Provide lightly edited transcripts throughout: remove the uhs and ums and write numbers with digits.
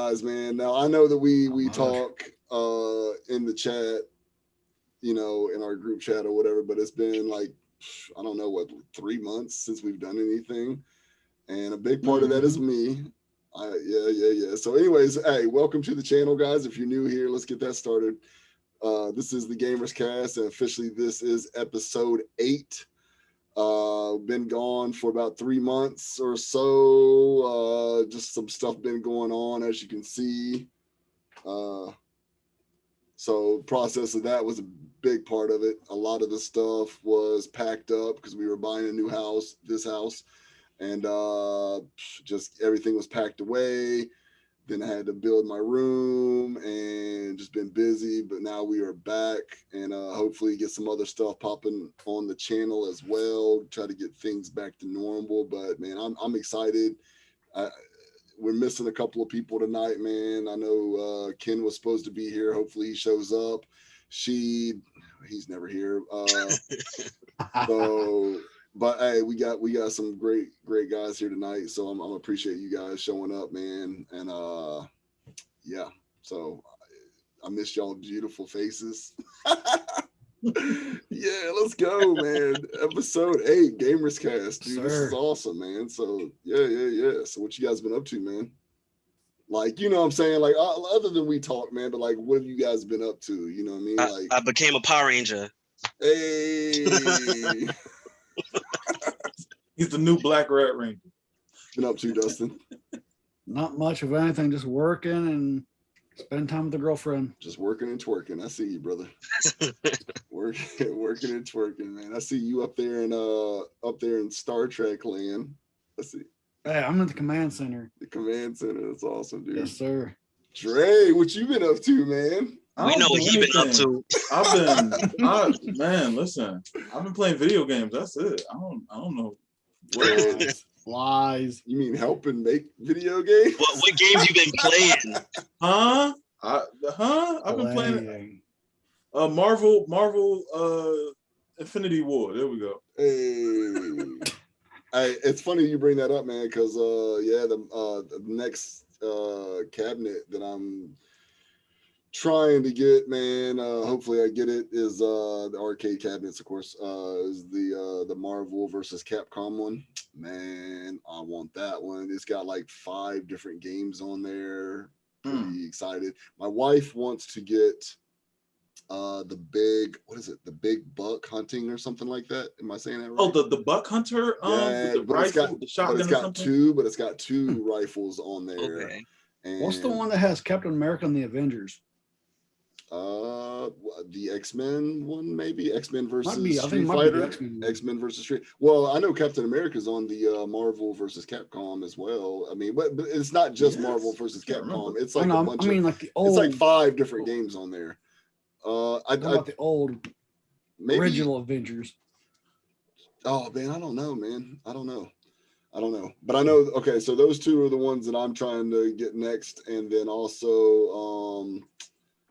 guys, man. Now I know that we talk in the chat, in our group chat or whatever, but it's been like I don't know what 3 months since we've done anything, and a big part of that is me. Yeah. So, anyways, hey, welcome to the channel, guys. If you're new here, let's get that started. This is the Gamers Cast, and officially this is episode 8. Been gone for about 3 months or so. Just some stuff been going on, as you can see. So process of that was a big part of it. A lot of the stuff was packed up because we were buying a new house, this house, and just everything was packed away. Then I had to build my room and just been busy, but now we are back and hopefully get some other stuff popping on the channel as well. Try to get things back to normal, but man, I'm excited. We're missing a couple of people tonight, man. I know Ken was supposed to be here. Hopefully he shows up. He's never here. But hey, we got some great guys here tonight, so I'm appreciate you guys showing up, man. And yeah, so I miss y'all beautiful faces. Yeah, let's go, man. Episode 8, Gamers Cast, dude. This is awesome, man. So yeah. So what you guys been up to, man? Like, you know what I'm saying? Like, other than we talk, man, but like, what have you guys been up to? You know what I mean? Like, I became a Power Ranger. Hey. He's the new Black Red Ranger. Been up to, Dustin? Not much of anything, just working and spending time with the girlfriend. Just working and twerking. I see you, brother. working and twerking, man. I see you up there in Star Trek land. I see. Hey, I'm in the command center. The command center. That's awesome, dude. Yes, sir. Dre, what you been up to, man? We know what you've been up to. Man, listen. I've been playing video games. That's it. I don't know. Lies. You mean helping make video games? What games you been playing? I've been playing Marvel Infinity War. There we go. Hey, it's funny you bring that up, man, because the next cabinet that I'm trying to get, man, hopefully I get it, is the arcade cabinets, of course, is the Marvel versus Capcom one. Man, I want that one. It's got like 5 different games on there. Pretty excited. My wife wants to get the big buck hunting or something like that. Am I saying that right? Oh, the buck hunter, yeah, the rifle, the shotgun. But it's got 2 rifles on there. Okay. And what's the one that has Captain America and the Avengers? The X-Men one, maybe X-Men versus Street Fighter. X-Men versus Street. Well, I know Captain America's on the Marvel versus Capcom as well. I mean, but it's not just Marvel versus Capcom. It's like a bunch like the old. It's like 5 different games on there. About the old original Avengers. Oh man, I don't know, man. I don't know. But I know. Okay, so those 2 are the ones that I'm trying to get next, and then also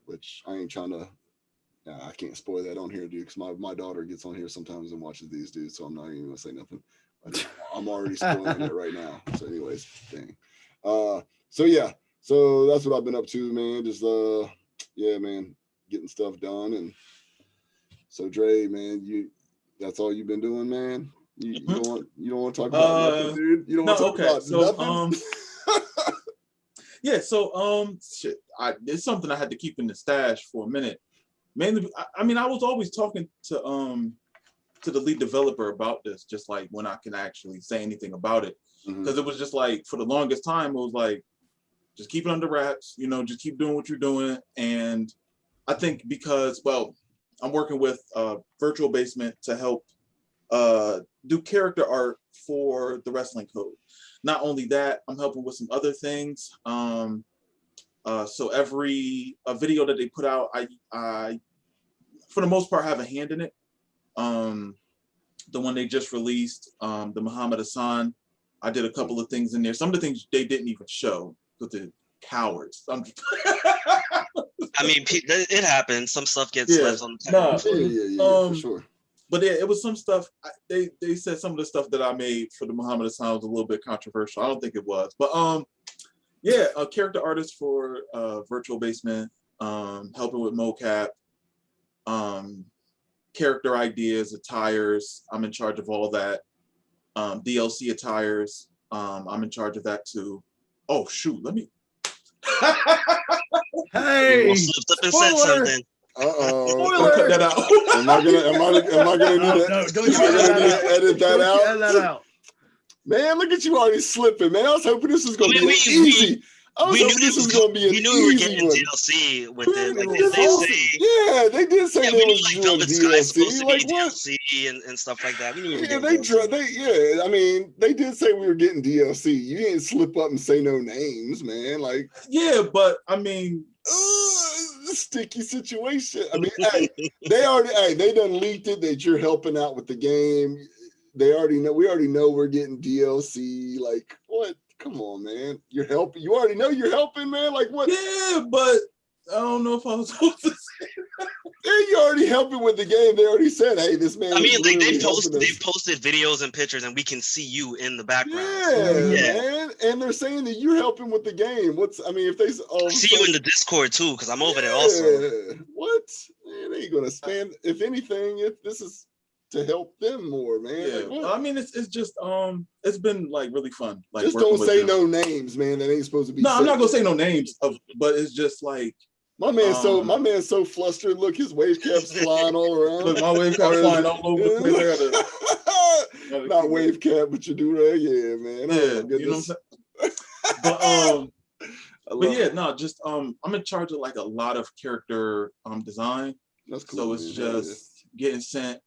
which I ain't trying to. I can't spoil that on here, dude, because my daughter gets on here sometimes and watches these dudes, so I'm not even gonna say nothing. I'm already spoiling it right now. So, anyways, dang. So yeah, so that's what I've been up to, man. Just man, getting stuff done. And so, Dre, man, that's all you've been doing, man. You don't want to talk about nothing, dude. You don't want to talk about nothing. Yeah, so it's something I had to keep in the stash for a minute. Mainly, I mean, I was always talking to the lead developer about this, just like when I can actually say anything about it, because it was just like for the longest time, it was like just keep it under wraps, just keep doing what you're doing. And I think because, well, I'm working with Virtual Basement to help do character art for the Wrestling Code. Not only that, I'm helping with some other things. So every video that they put out, I for the most part have a hand in it. The one they just released, the Muhammad Hassan, I did a couple of things in there. Some of the things they didn't even show because they're cowards. I mean, it happens. Some stuff gets left on the table. For sure. But yeah, it was some stuff. They said some of the stuff that I made for the Muhammad Hassan was a little bit controversial. I don't think it was, but Yeah, a character artist for Virtual Basement, helping with mocap, character ideas, attires. I'm in charge of all that. DLC attires. I'm in charge of that too. Oh shoot, let me. Hey, You slipped up and said spoiler! something. Don't cut that out. Am I gonna need to? No, don't am you I gonna edit need that to out. edit that Don't you out? edit that out. Man, look at you already slipping, man. I was hoping this was gonna I be mean, an we- easy. I was We knew hoping this it was gonna be an we knew we were easy getting one. DLC with it. Like It's they awesome. say. Yeah, they did say Yeah, they we knew was like doing Velvet Sky is supposed DLC. to Like be what? DLC and stuff like that. We knew we were Yeah, getting DLC. yeah. I mean, they did say we were getting DLC. You didn't slip up and say no names, man. Like, Yeah, but I mean, sticky situation. I mean, hey, they done leaked it that you're helping out with the game. They already know. We already know we're getting DLC. Like, what? Come on, man. You're helping. You already know you're helping, man. Like, what? yeah, but I don't know if I was supposed to say. Yeah, you already helping with the game. They already said, "Hey, this man." I mean, is like literally they've helping us. posted videos and pictures, and we can see you in the background. Yeah, So, yeah. man. And they're saying that you're helping with the game. I mean, if they all I of a see you in sudden- the Discord too, because I'm over there also. Yeah. What? Man, they ain't gonna spend. If anything, this is to help them more, man. Yeah, Like, what? I mean, it's just it's been like really fun. Like, Just working don't with say them. no names, man. That ain't supposed to be. No, I'm said. not gonna say no names but it's just like My man's so flustered. Look, his wave cap's flying all around. look, my wave cap flying all over the place. I gotta Not keep wave cap, but you do that, yeah, man. Yeah, Oh, my you know what I'm goodness. saying? But I but love yeah, it. no, just I'm in charge of like a lot of character design. That's cool. So it's man. just getting sent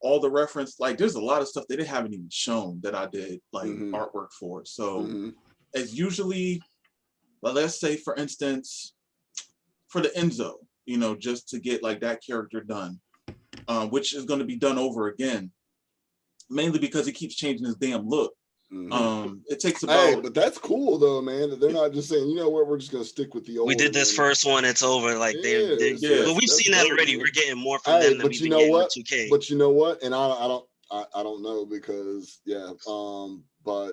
all the reference. Like there's a lot of stuff that they haven't even shown that I did like Mhm. artwork for. So Mhm. it's usually, well, let's say for instance, for the Enzo, you know, just to get like that character done, which is going to be done over again, mainly because he keeps changing his damn look. Mhm. It takes Hey, about but that's cool though, man. That they're not just saying, you know what, we're just gonna stick with the old. We did this first one, it's over. Like Yeah, yeah. but we've that's seen that dope, already. man. We're getting more from Hey, them than but we've you been know getting what? with 2K. But you know what? And I don't know because yeah, but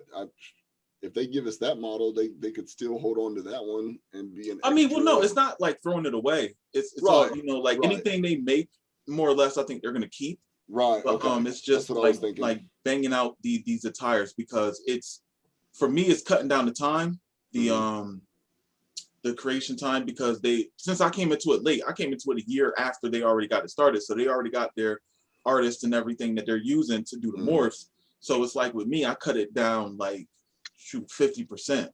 if they give us that model, they could still hold on to that one and be an. I mean, well, no, extra- it's not like throwing it away. It's Right, all, you know, like right. anything they make, more or less, I think they're gonna keep. right. But Okay. it's just That's what I was like thinking. banging out these attires because it's, for me, it's cutting down the time, the creation time, because since I came into it late, I came into it a year after they already got it started, so they already got their artists and everything that they're using to do the morphs. So it's like with me, I cut it down like 50%,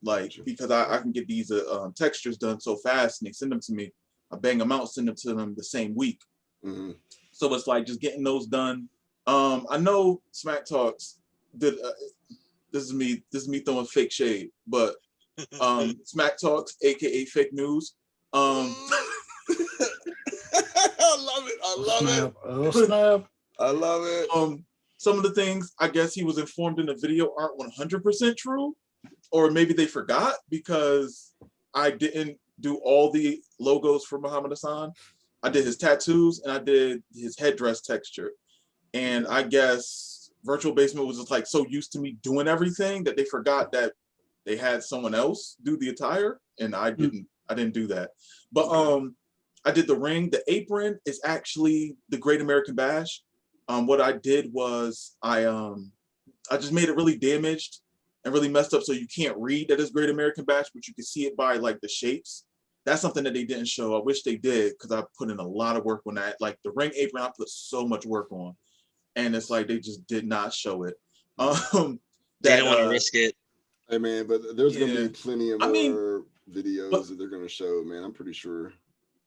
like because I can get these textures done so fast, and they send them to me. I bang them out, send them to them the same week. Mhm. So it's like just getting those done. I know Smack Talks did. This is me throwing fake shade, but Smack Talks, aka Fake News. I love it. I love it. Snap. Oh, snap. I love it. Some of the things I guess he was informed in the video aren't 100% true, or maybe they forgot because I didn't do all the logos for Muhammad Hassan. I did his tattoos and I did his headdress texture. And I guess Virtual Basement was just like so used to me doing everything that they forgot that they had someone else do the attire, and I didn't do that. But I did the ring. The apron is actually the Great American Bash. What I did was I just made it really damaged and really messed up, so you can't read that it's Great American Bash, but you can see it by like the shapes. That's something that they didn't show. I wish they did, because I put in a lot of work on that. Like the ring apron, I put so much work on, and it's like they just did not show it. They didn't want to risk it. Hey man, but there's gonna be plenty of I mean, more videos that they're gonna show, man. I'm pretty sure.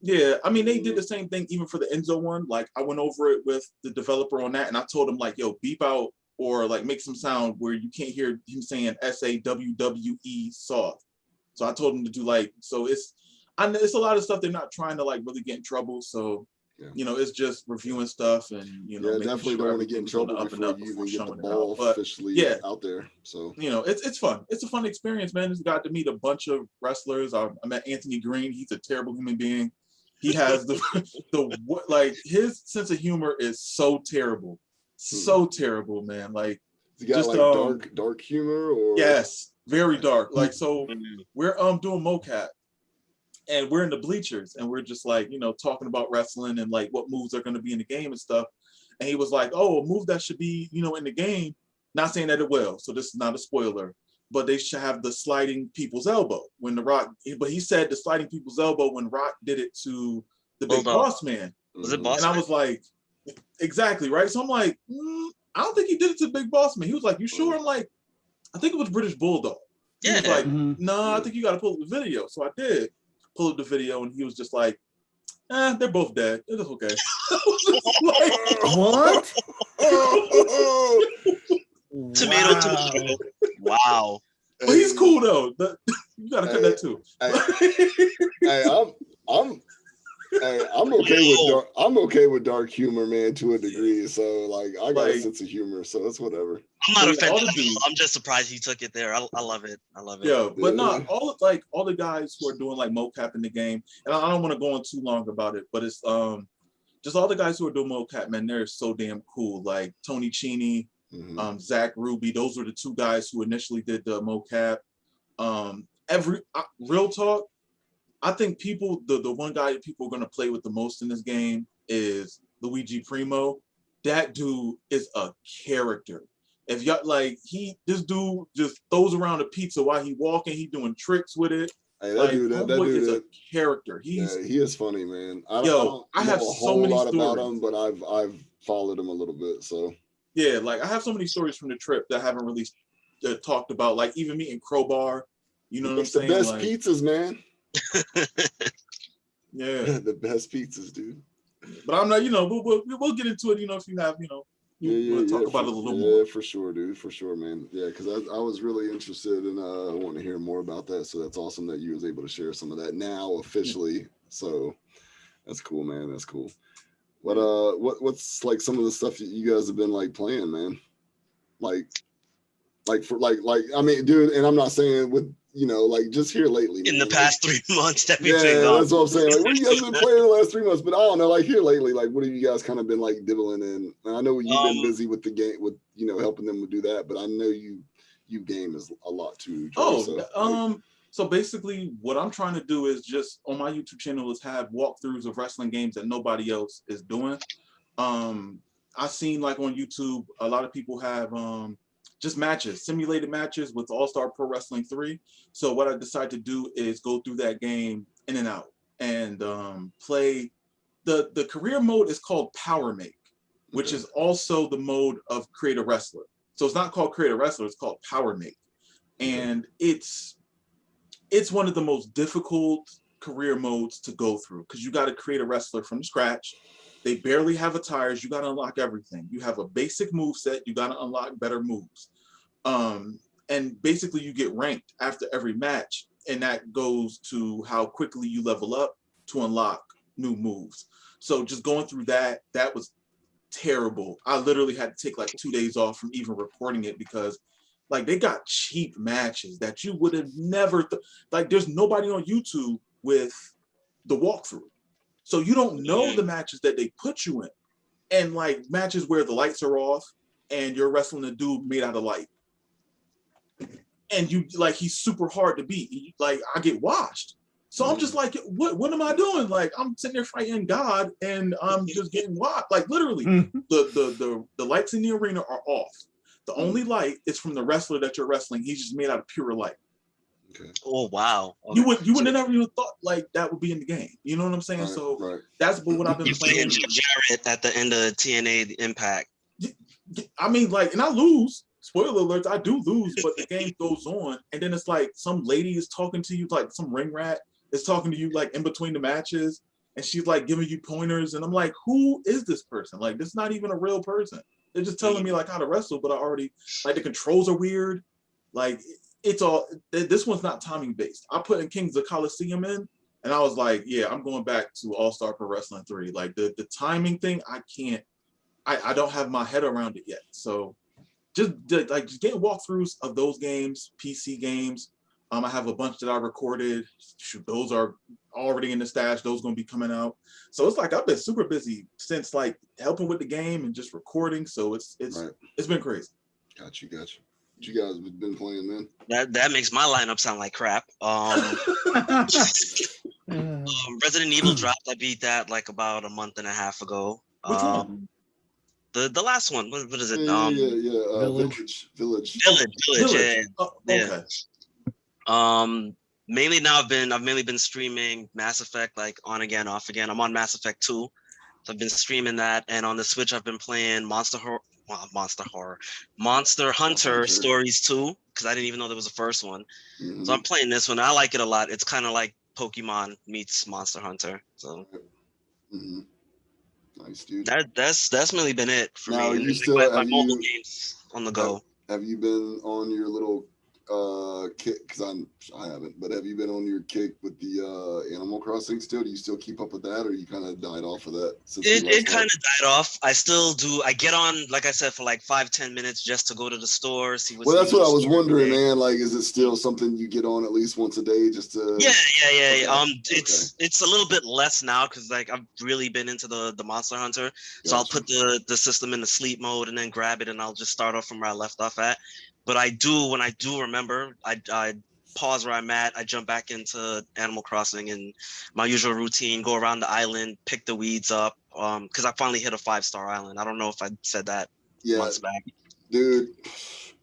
Yeah, I mean, they did the same thing even for the Enzo one. Like, I went over it with the developer on that, and I told him, like, yo, beep out or, like, make some sound where you can't hear him saying S-A-W-W-E soft. So I told him to do, like, so it's a lot of stuff they're not trying to, like, really get in trouble. So, you know, it's just reviewing stuff and, you know, making definitely sure don't want to get in everything's on the trouble up and before up you before even get the showing it ball out. But, officially yeah. out there. So, you know, it's fun. It's a fun experience, man. It's got to meet a bunch of wrestlers. I met Anthony Green. He's a terrible human being. He has like his sense of humor is so terrible, man. Like he got just like dark humor, or yes, very dark. Like, so Mm. we're doing mocap, and we're in the bleachers, and we're just like, talking about wrestling and like what moves are going to be in the game and stuff. And he was like, "Oh, a move that should be, in the game." Not saying that it will, so this is not a spoiler, but they should have the sliding people's elbow when the Rock. But he said the sliding people's elbow when Rock did it to the Big Bulldog. Boss Man, Was it Mhm. Boss and I Man? was like, exactly right. So I'm like, I don't think he did it to the Big Boss Man. He was like, "You sure?" I'm like, I think it was British Bulldog. He was Yeah. like, Mhm. "No, I think you got to pull up the video." So I did pull up the video, and he was just like, "They're both dead. It's okay." I was just like, What? Tomato, Wow. tomato. Wow. but he's cool though. You got to cut that too. Hey, I'm okay with dark. I'm okay with dark humor, man, to a degree. So like, I got a Like- sense of humor, so it's whatever. I'm not I mean, offended. all the at all. dudes- I'm just surprised he took it there. I love it. I love it. Yeah, but Yeah. not all the guys who are doing like mocap in the game, and I don't want to go on too long about it, but it's just all the guys who are doing mocap, man, they're so damn cool. Like Tony Cheney, Mhm. Zach Ruby, those were the two guys who initially did the mocap. Real talk, I think the one guy that people are gonna play with the most in this game is Luigi Primo. That dude is a character. If y'all like, this dude just throws around a pizza while he walking. He doing tricks with it. Hey, that Like, dude, that homeboy dude, is a character. He's yeah, he is funny, man. I Yo, don't I know have a so whole many lot about stories. him, but I've followed him a little bit. So yeah, like I have so many stories from the trip that I haven't really talked about. Like even meeting Crowbar. You know what I'm it's the saying? best Like, pizzas, man. yeah. The best pizzas, dude. But I'm not. We'll get into it. If you have, you want to talk about it a little more. Yeah, for sure, dude. For sure, man. Yeah, because I was really interested in wanting to hear more about that. So that's awesome that you was able to share some of that now officially. So that's cool, man. That's cool. But what's like some of the stuff that you guys have been like playing, man? Like I mean, dude, and I'm not saying with like just here lately. In man, the like, past 3 months that we've yeah, been gone. that's what I'm saying. Like, what have you guys been playing in the last 3 months? But I don't know, like here lately, like what have you guys kind of been like dibbling in? And I know you've been busy with the game, with helping them do that. But I know you game is a lot too. Joey, So basically, what I'm trying to do is just on my YouTube channel is have walkthroughs of wrestling games that nobody else is doing. I've seen like on YouTube, a lot of people have just matches, simulated matches with All-Star Pro Wrestling 3. So what I decided to do is go through that game in and out and play. The career mode is called Power Make, which Okay. is also the mode of Create a Wrestler. So it's not called Create a Wrestler, it's called Power Make. And it's one of the most difficult career modes to go through because you got to create a wrestler from scratch. They barely have attires. You got to unlock everything. You have a basic move set. You got to unlock better moves. And basically you get ranked after every match. And that goes to how quickly you level up to unlock new moves. So just going through that was terrible. I literally had to take like 2 days off from even recording it because like they got cheap matches that you would have never like there's nobody on YouTube with the walkthrough. So you don't know the matches that they put you in. And like matches where the lights are off and you're wrestling a dude made out of light. And you like he's super hard to beat. Like I get washed. So I'm just like, what am I doing? Like I'm sitting there fighting God and I'm just getting washed. Like literally the lights in the arena are off. The only light is from the wrestler that you're wrestling. He's just made out of pure light. Okay. Oh wow. You would have never even thought like that would be in the game. You know what I'm saying? Right, so right. that's what I've been You playing. playing Jarrett at the end of TNA Impact. I mean, like, and I lose. Spoiler alerts, I do lose, but the game goes on, and then it's like some lady is talking to you, like some ring rat is talking to you, like in between the matches, and she's like giving you pointers, and I'm like, who is this person? Like, this is not even a real person. They're just telling me like how to wrestle, but I already like the controls are weird. Like it's all this one's not timing based. I put in Kings of Colosseum in, and I was like, yeah, I'm going back to All-Star Pro Wrestling 3. Like the timing thing, I can't. I don't have my head around it yet. So just getting walkthroughs of those games, PC games. I have a bunch that I recorded. Shoot, those are already in the stash. Those going to be coming out. So it's like I've been super busy since like helping with the game and just recording. So it's been crazy. Got you. you guys have been playing, man? That makes my lineup sound like crap. Resident Evil dropped. I beat that like about a month and a half ago. Which one? The last one. What is it? Yeah. Village. Village. Village. Yeah. Oh, Yeah. okay. Mainly now I've mainly been streaming Mass Effect, like on again, off again. I'm on Mass Effect 2. So I've been streaming that, and on the Switch I've been playing Monster Hunter Stories 2, because I didn't even know there was a first one. Mhm. So I'm playing this one. I like it a lot. It's kind of like Pokemon meets Monster Hunter. So Mhm. Nice, dude. that's mainly been it for Now, me. you And still- my have mobile you- games on the go. Have you been on your little kick? Because I haven't, but have you been on your kick with the Animal Crossing still? Do you still keep up with that, or you kind of died off of that? Since we It last kind talked? of died off. I still do. I get on, like I said, for like 5-10 minutes just to go to the store, see what's Well, that's new what in I the was store wondering, today. man. Like, is it still something you get on at least once a day, just to? Yeah. Okay, It's a little bit less now because like I've really been into the Monster Hunter. So I'll Gotcha. put the system in the sleep mode and then grab it, and I'll just start off from where I left off at. But when I do remember, I pause where I'm at. I jump back into Animal Crossing and my usual routine, go around the island, pick the weeds up. Because I finally hit a 5-star island. I don't know if I said that Yeah, months back. dude.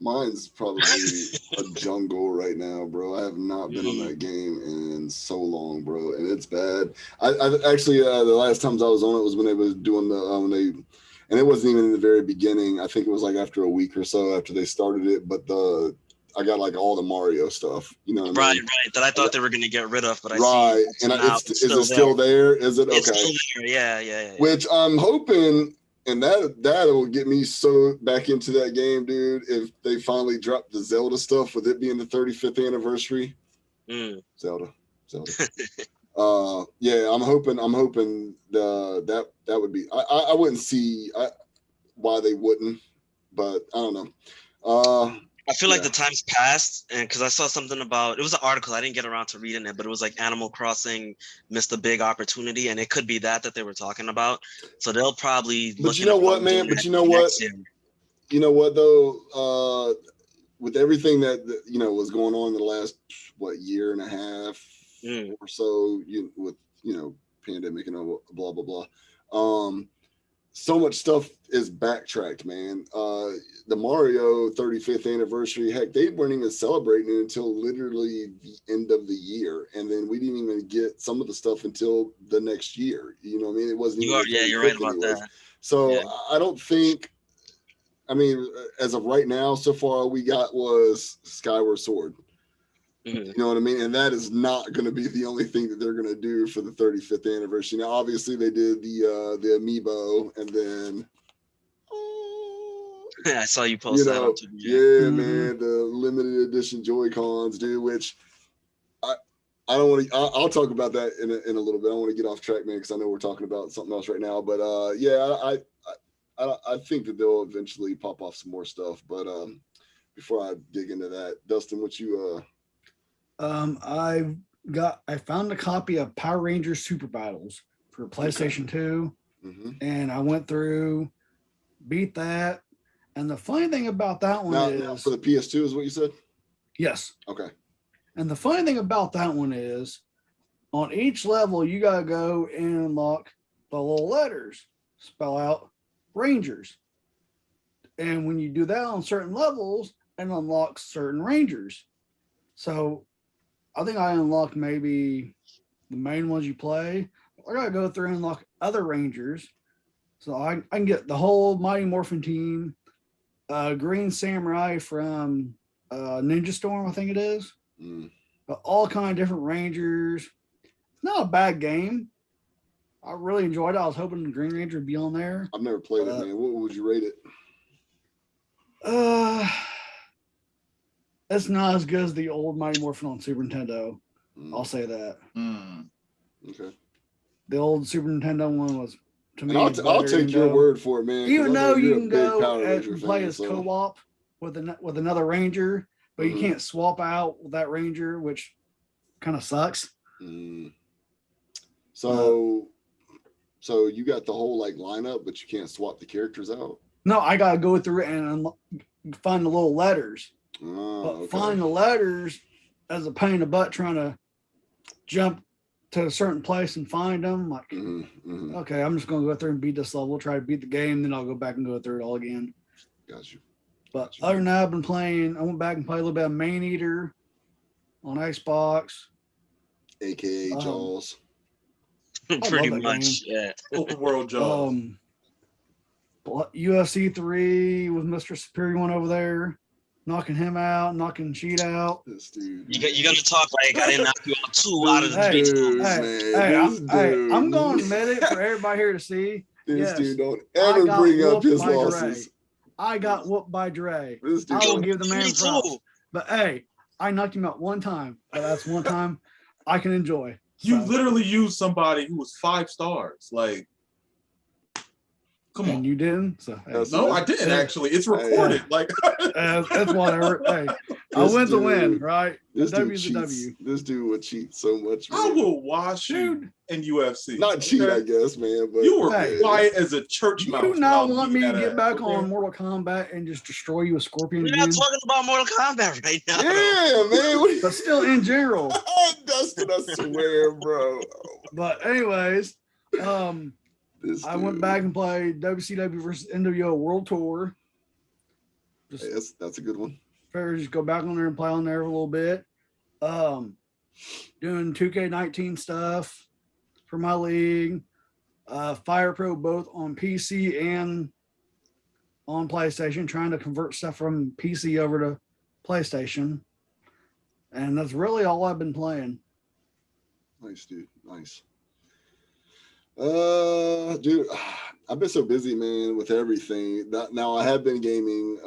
Mine's probably a jungle right now, bro. I have not been on that game in so long, bro, and it's bad. I actually the last times I was on it was when they was doing the and it wasn't even in the very beginning. I think it was like after a week or so after they started it. But I got like all the Mario stuff, you know what I mean? Right. That I thought they were gonna get rid of, but I Right, see and now is it still there? Is it okay? It's still there. Yeah. Which I'm hoping, and that'll get me so back into that game, dude. If they finally drop the Zelda stuff, with it being the 35th anniversary, Zelda. Yeah, I'm hoping that would be. I wouldn't see why they wouldn't, but I don't know. I feel like Yeah. the time's passed, and because I saw something about it was an article, I didn't get around to reading it, but it was like Animal Crossing missed a big opportunity, and it could be that they were talking about. So they'll probably. But you know what, man? But you know what? Next year. You know what though? With everything that was going on in the last year and a half or so, with pandemic and blah blah blah. So much stuff is backtracked, man. The Mario 35th anniversary, heck, they weren't even celebrating it until literally the end of the year, and then we didn't even get some of the stuff until the next year. You know what I mean? It wasn't even. You're right about anyways. that. So Yeah. I don't think. I mean, as of right now, so far all we got was Skyward Sword. You know what I mean? And that is not going to be the only thing that they're going to do for the 35th anniversary. Now, obviously, they did the amiibo, and then I saw you post that on Twitter. yeah, man, the limited edition Joy-Cons, dude. Which I don't want to. I'll talk about that in a little bit. I want to get off track, man, because I know we're talking about something else right now. But yeah, I think that they'll eventually pop off some more stuff. But before I dig into that, Dustin, what you I found a copy of Power Rangers Super Battles for PlayStation 2, and I went through, beat that. And the funny thing about that one now for the PS2 is what you said? Yes. Okay. And the funny thing about that one is, on each level, you gotta go and unlock the little letters, spell out Rangers. And when you do that on certain levels, it unlocks certain Rangers. So I think I unlocked maybe the main ones you play. I gotta go through and unlock other Rangers. So I can get the whole Mighty Morphin team, Green Samurai from Ninja Storm, I think it is. All kind of different Rangers. It's not a bad game. I really enjoyed it. I was hoping the Green Ranger would be on there. I've never played it, man. What would you rate it? It's not as good as the old Mighty Morphin on Super Nintendo. I'll say that. Okay. The old Super Nintendo one was, to me, I'll take your word for it, man. 'cause even I know though you you're a can big go Power and Ranger play fan, as so- co-op with another Ranger, but you can't swap out with that Ranger, which kind of sucks. So you got the whole lineup, but you can't swap the characters out. No, I gotta go through and find the little letters. Oh, But okay. find the letters as a pain in the butt trying to jump to a certain place and find them. Like, okay, I'm just going to go through and beat this level, try to beat the game, then I'll go back and go through it all again. Got you. But other than that, I've been playing. I went back and played a little bit of Main Eater on Xbox, AKA Jaws. Pretty love that much, yeah. Open world Jaws. UFC 3 with Mr. Superior One over there, knocking him out, knocking Cheat out. This dude. You got to talk like I didn't knock you out 2 out of the Hey, 3 dude, times. man, I'm going to admit it for everybody here to see. This Yes, dude don't I ever got bring up whooped his by Dre. losses. I got whooped by Dre. This dude. I will Yo, give the man me props. too. But hey, I knocked him out one time. But that's one time I can enjoy. You So, literally used somebody who was 5 stars. Like, come and on. you didn't. So hey, That's- No, I didn't Hey. actually. It's recorded. Like, that's whatever. Hey, a This win's a win, dude- right? This dude W's a cheats. W. This dude would cheat so much. I Man. will watch you Dude, in UFC. Not cheat, okay? I guess, man. But You were Hey. quiet as a church do mouse. you when I not was want me beating to that get ass, back okay? on Mortal Kombat and just destroy you with Scorpion We're again? not talking about Mortal Kombat right now. though. yeah, man. What But still, in general. Dustin, I swear, bro. But anyways, This I went dude. back and played WCW versus NWO World Tour. Just Hey, that's a good one. figure just go back on there and play on there a little bit. Doing 2K19 stuff for my league. Fire Pro both on PC and on PlayStation, trying to convert stuff from PC over to PlayStation. And that's really all I've been playing. Nice, dude. Nice. Dude, I've been so busy, man, with everything. Now I have been gaming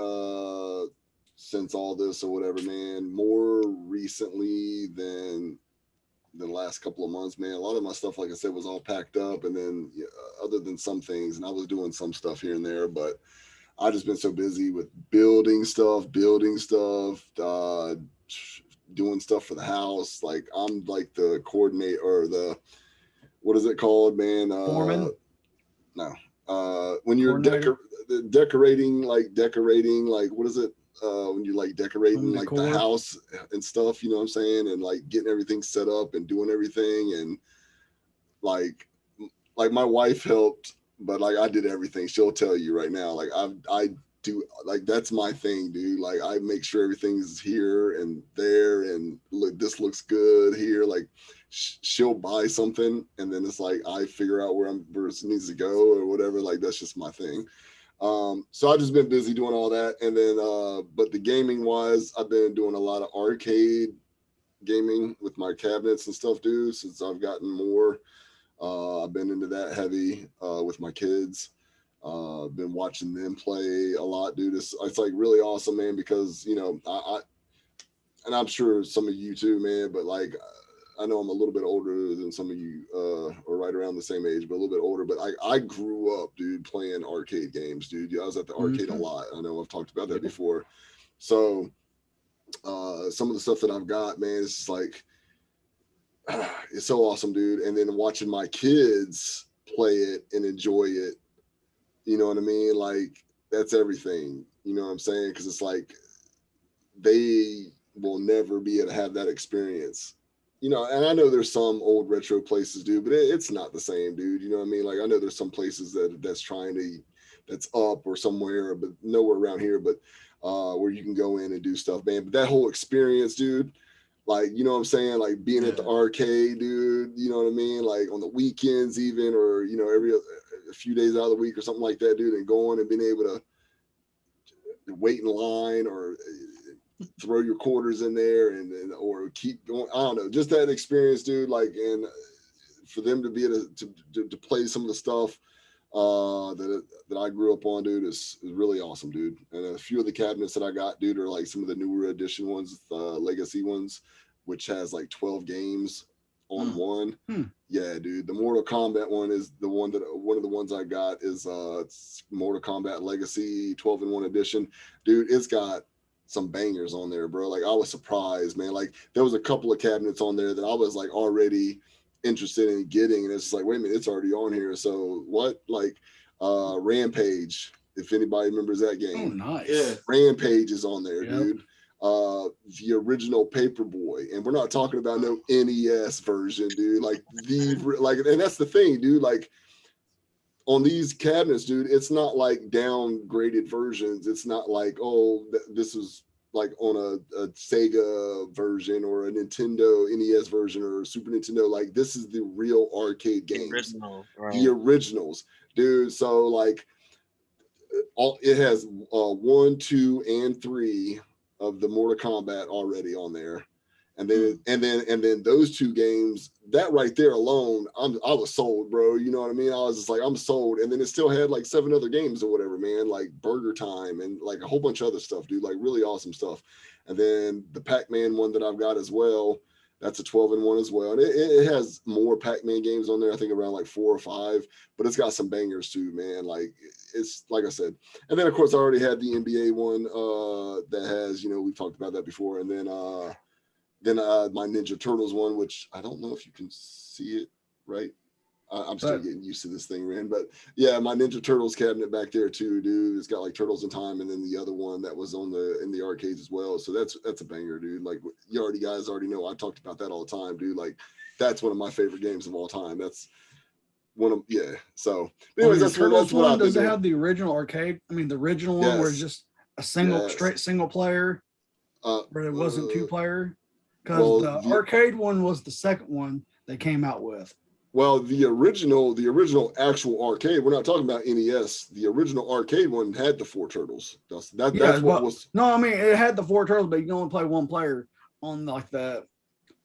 since all this or whatever, man. More recently than the last couple of months, man. A lot of my stuff, like I said, was all packed up, and then other than some things, and I was doing some stuff here and there, but I just been so busy with building stuff, doing stuff for the house. Like I'm like the coordinator or the what is it called, man? Foreman? No. When you're Coordinator? decorating, like what is it? When you're like decorating like the Decor? house and stuff, you know what I'm saying? And like getting everything set up and doing everything, and like my wife helped, but like I did everything. She'll tell you right now. Like I do, like that's my thing, dude. Like I make sure everything's here and there, and look, this looks good here. Like she'll buy something, and then it's like I figure out where it needs to go or whatever. Like that's just my thing. So I've just been busy doing all that, and then but the gaming wise, I've been doing a lot of arcade gaming with my cabinets and stuff, dude. Since I've gotten more, I've been into that heavy with my kids. Been watching them play a lot, dude. It's like really awesome, man, because you know I and I'm sure some of you too, man, but like I know I'm a little bit older than some of you, or right around the same age, but a little bit older. But I grew up, dude, playing arcade games, dude. I was at the arcade a lot. I know I've talked about that before. So some of the stuff that I've got, man, it's just like it's so awesome, dude. And then watching my kids play it and enjoy it, you know what I mean? Like that's everything, you know what I'm saying? Because it's like they will never be able to have that experience. You know, and I know there's some old retro places, dude, but it's not the same, dude. You know what I mean? Like I know there's some places that's up or somewhere, but nowhere around here, but where you can go in and do stuff, man. But that whole experience, dude, like, you know what I'm saying? Like being at the arcade, dude, you know what I mean? Like on the weekends even, or, you know, a few days out of the week or something like that, dude, and going and being able to wait in line or throw your quarters in there and or keep going. I don't know, just that experience, dude. Like, and for them to be able to play some of the stuff that I grew up on, dude, is really awesome, dude. And a few of the cabinets that I got, dude, are like some of the newer edition ones, legacy ones, which has like 12 games on one. Yeah, dude. The Mortal Kombat one is one of the ones I got is it's Mortal Kombat Legacy 12-in-1 edition. Dude, it's got some bangers on there, bro. Like I was surprised, man. Like there was a couple of cabinets on there that I was like already interested in getting, and it's like, wait a minute, it's already on here. So what? Like Rampage, if anybody remembers that game. Oh, nice. Yeah. Rampage is on there, Yep. dude. the original Paperboy, and we're not talking about no NES version, dude. Like and that's the thing, dude. Like on these cabinets, dude, it's not like downgraded versions. It's not like, oh, this is like on a Sega version or a Nintendo NES version or a Super Nintendo. Like this is the real arcade games, Original, right. the originals, dude. So like, it has 1, 2, and 3 of the Mortal Kombat already on there, and then those 2 games, that right there alone, I was sold, bro. You know what I mean? I was just like, I'm sold. And then it still had like 7 other games or whatever, man, like Burger Time and like a whole bunch of other stuff, dude, like really awesome stuff. And then the Pac-Man one that I've got as well, that's a 12-in-1 as well. And it has more Pac-Man games on there, I think around like 4 or 5, but it's got some bangers too, man. Like it's like I said. And then of course I already had the NBA one that has, we've talked about that before. And then my Ninja Turtles one, which I don't know if you can see it, right? I'm still getting used to this thing, man. But yeah, my Ninja Turtles cabinet back there too, dude. It's got like Turtles in Time, and then the other one that was in the arcades as well. So that's a banger, dude. Like you guys already know, I talked about that all the time, dude. Like that's one of my favorite games of all time. That's one of So, anyways, that's what I've been does it have the original arcade? I mean, the original one where it's just a straight single player, where it wasn't 2-player. Because the arcade one was the second one they came out with. Well, the original actual arcade, we're not talking about NES. The original arcade one had the 4 turtles. That's what was. No, I mean, it had the 4 turtles, but you can only play 1 player on like the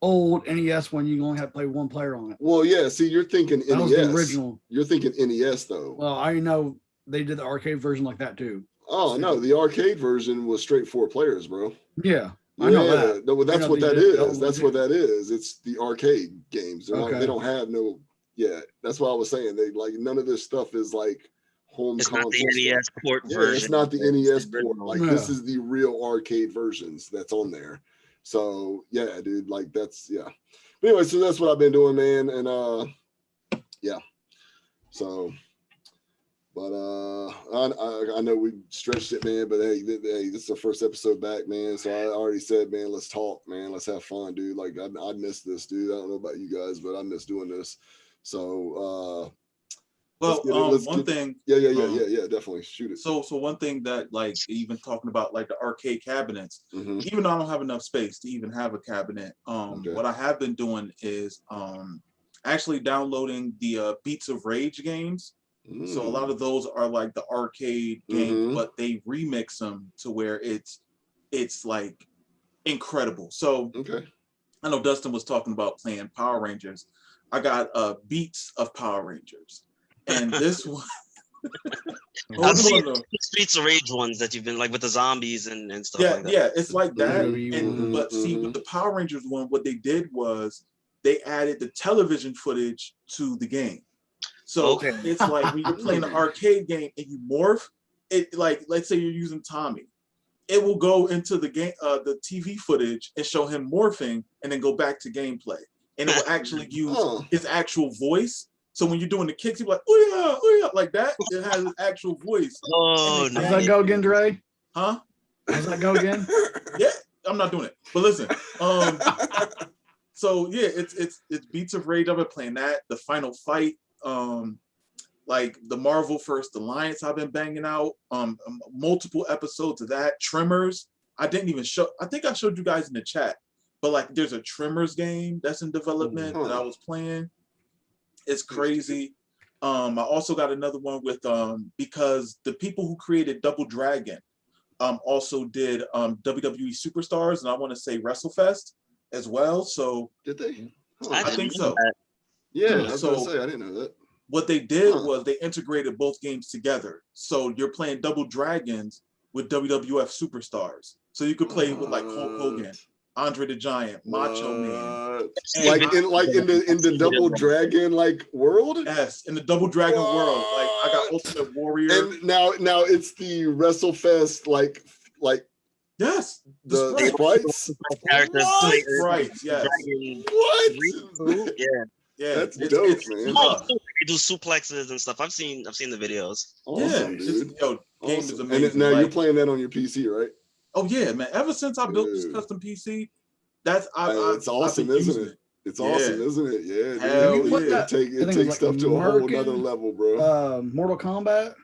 old NES one. You only have to play 1 player on it. Well, yeah. See, you're thinking NES. That was the original. You're thinking NES though. Well, I know they did the arcade version like that too. Oh no, the arcade version was straight 4 players, bro. Yeah. I know that. No, that's what that is. That's what that is. It's the arcade games. They don't have no. Yeah, that's what I was saying. They like none of this stuff is like home. It's console not the NES port version. It's not the NES port. Like this is the real arcade versions that's on there. So yeah, dude. Like that's But anyway, so that's what I've been doing, man. And yeah. So. But I know we stretched it, man. But hey, this is the first episode back, man. So I already said, man, let's talk, man. Let's have fun, dude. Like I miss this, dude. I don't know about you guys, but I miss doing this. So one thing. Yeah, definitely shoot it. So one thing that like even talking about like the arcade cabinets, even though I don't have enough space to even have a cabinet, what I have been doing is actually downloading the Beats of Rage games. So a lot of those are like the arcade games, but they remix them to where it's like incredible. So I know Dustin was talking about playing Power Rangers. I got Beats of Power Rangers, and this one. I've seen the Streets of Rage ones that you've been like with the zombies and stuff like that. Yeah, it's like that. But see, with the Power Rangers one, what they did was they added the television footage to the game. So it's like when you're playing an arcade game and you morph, it like let's say you're using Tommy, it will go into the game, the TV footage and show him morphing, and then go back to gameplay, and it will actually use his actual voice. So when you're doing the kicks, you're like, oh yeah, like that. It has his actual voice. Oh, does that go again, Dre? Huh? Does that go again? Yeah, I'm not doing it. But listen, so yeah, it's Beats of Rage. I've been playing that. The Final Fight. Like the Marvel First Alliance, I've been banging out multiple episodes of that. Tremors, I didn't even show. I think I showed you guys in the chat, but like there's a Tremors game that's in development that I was playing. It's crazy. I also got another one with because the people who created Double Dragon also did WWE Superstars, and I want to say WrestleFest as well. So did they? I think so. Yeah, I was gonna say I didn't know that. What they did was they integrated both games together. So you're playing Double Dragons with WWF Superstars. So you could play with like Hulk Hogan, Andre the Giant, Macho Man. Like in the Double Dragon like world? Yes, in the Double Dragon world. Like I got Ultimate Warrior. And now it's the WrestleFest like yes, the sprites. Sprites, yes. What? Yeah, that's dope, man. They do suplexes and stuff. I've seen the videos. Awesome, dude. Game is amazing. And now you're playing that on your PC, right? Oh yeah, man. Ever since I built this Dude. custom PC, that's It's awesome, I've been isn't using it? It's Yeah. awesome, isn't it? Yeah, Hell dude. yeah. It I think it was takes like stuff to a whole nother Merkin, level, bro. Mortal Kombat.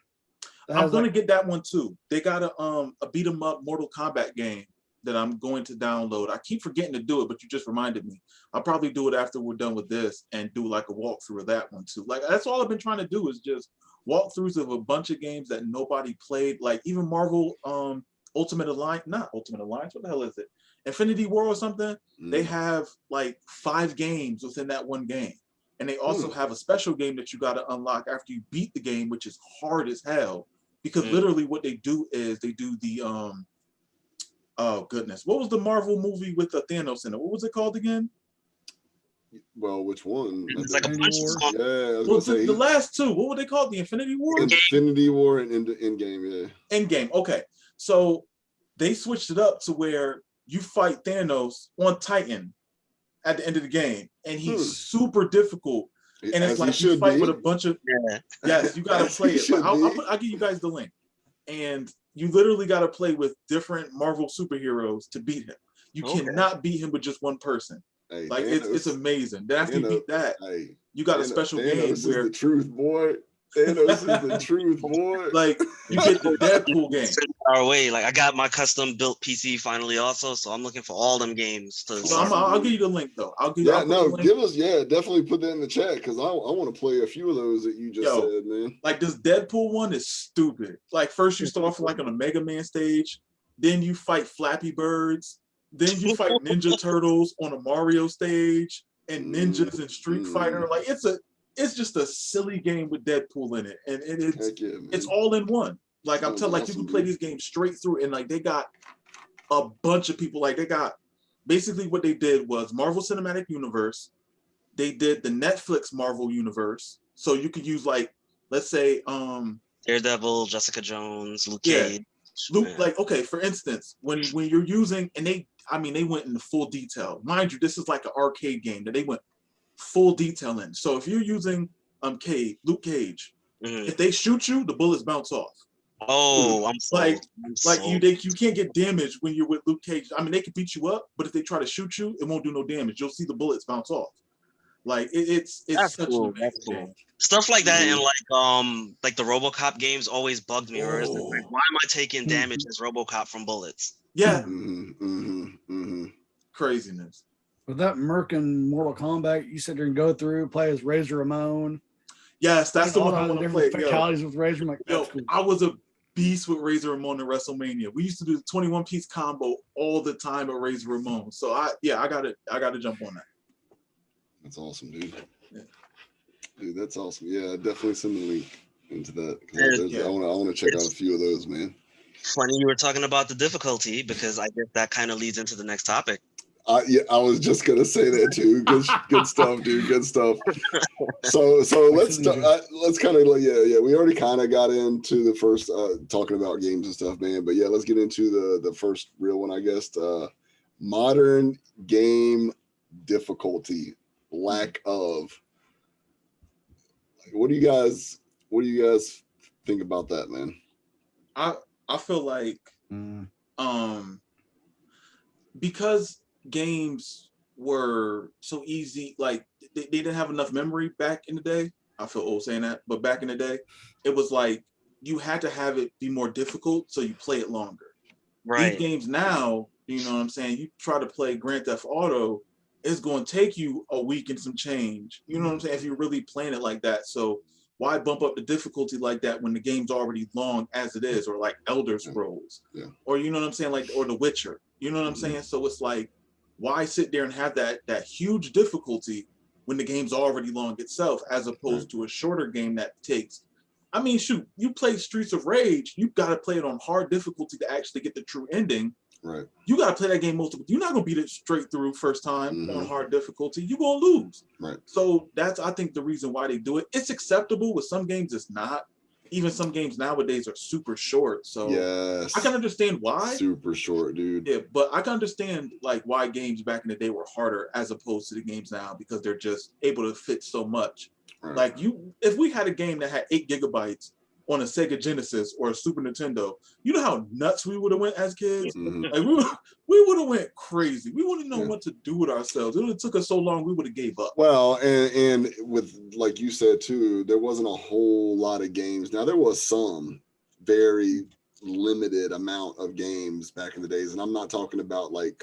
That I'm has, gonna like, get that one too. They got a beat 'em up Mortal Kombat game that I'm going to download. I keep forgetting to do it, but you just reminded me. I'll probably do it after we're done with this and do like a walkthrough of that one too. Like that's all I've been trying to do is just walkthroughs of a bunch of games that nobody played. Like even Marvel Ultimate Alliance, not Ultimate Alliance, what the hell is it? Infinity War or something. They have like 5 games within that one game. And they also have a special game that you got to unlock after you beat the game, which is hard as hell. Because literally what they do is they do the oh goodness, what was the Marvel movie with the Thanos in it? What was it called again? Well, which one? It's like a Infinity bunch of War. songs. Yeah, I was Well, gonna say the last 2, what were they called? The Infinity War? Infinity War and Endgame. Yeah. Endgame. Okay, so they switched it up to where you fight Thanos on Titan at the end of the game, and he's super difficult. And it's As he like you should fight be. with a bunch of Yeah. yes, you gotta As play he it. But should be. I'll give you guys the link, and you literally gotta play with different Marvel superheroes to beat him. You Okay. cannot beat him with just one person. Hey, Like Thanos, it's amazing. Then after you beat that, hey, you got a Thanos- special Thanos game is where the truth, boy. Thanos is the truth, boy. like you get the Deadpool game. Our way. Like I got my custom built PC finally also, so I'm looking for all them games to So start. I'll give you the link though. I'll put Yeah, the no, link. give us, definitely put that in the chat because I want to play a few of those that you just Yo. said, man. Like this Deadpool one is stupid. Like first you start off like on a Mega Man stage, then you fight Flappy Birds, then you fight Ninja Turtles on a Mario stage, and ninjas and Street Fighter. Like it's just a silly game with Deadpool in it, and it's Heck yeah, man. it's all in one. Like I'm Sounds telling, like you awesome, can play dude. these games straight through, and like they got a bunch of people. Like they got basically what they did was Marvel Cinematic Universe. They did the Netflix Marvel Universe, so you could use like let's say Daredevil, Jessica Jones, Luke Yeah. Cage. Luke, Yeah. like okay, for instance, when you're using and they went into full detail. Mind you, this is like an arcade game that they went full detail in. So if you're using Luke Cage, Mhm. if they shoot you, the bullets bounce off. Oh, I'm sold. Like I'm like sold. you can't get damaged when you're with Luke Cage. I mean, they can beat you up, but if they try to shoot you, it won't do no damage. You'll see the bullets bounce off. Like it's That's such cool. an amazing That's cool. game. Stuff like that and Mhm. like the RoboCop games always bugged me. Where it's like, Oh. why am I taking damage as RoboCop from bullets? Yeah, craziness. With that Merkin Mortal Kombat, you sit there and go through, play as Razor Ramon. Yes, that's the all one I the want to play. different Yo, fatalities with Razor. I'm like, yo, that's cool. I was a beast with Razor Ramon in WrestleMania. We used to do the 21-piece combo all the time at Razor Ramon. So I gotta jump on that. That's awesome, dude. Yeah. Dude, that's awesome. Yeah, definitely send the link into that. 'Cause Yeah. I want to check out a few of those, man. Funny you were talking about the difficulty because I guess that kind of leads into the next topic. I was just gonna say that too. Good stuff, dude. Good stuff. So let's kind of we already kind of got into the first talking about games and stuff, man. But yeah, let's get into the first real one, I guess. Modern game difficulty, lack of. What do you guys think about that, man? I feel like because games were so easy, like they didn't have enough memory back in the day. I feel old saying that, but back in the day, it was like you had to have it be more difficult so you play it longer. Right. These games now, you know what I'm saying? You try to play Grand Theft Auto, it's going to take you a week and some change. You know what I'm saying? If you're really playing it like that. So why bump up the difficulty like that when the game's already long as it is, or like Elder Scrolls, or you know what I'm saying, like or The Witcher. You know what I'm saying? So it's like, why sit there and have that huge difficulty when the game's already long itself, as opposed to a shorter game that takes. I mean, shoot, you play Streets of Rage, you got to play it on hard difficulty to actually get the true ending. Right. You got to play that game multiple. You're not going to beat it straight through first time on hard difficulty. You're going to lose. Right. So that's, I think, the reason why they do it. It's acceptable. With some games, it's not. Even some games nowadays are super short. So yes, I can understand why. Super short, dude. Yeah, but I can understand like why games back in the day were harder as opposed to the games now, because they're just able to fit so much. Right. Like if we had a game that had 8 gigabytes on a Sega Genesis or a Super Nintendo, you know how nuts we would have went as kids? Mhm. Like we would have went crazy. We wouldn't know Yeah. what to do with ourselves. It would have took us so long, we would have gave up. Well, and with, like you said too, there wasn't a whole lot of games. Now there was some very limited amount of games back in the days, and I'm not talking about like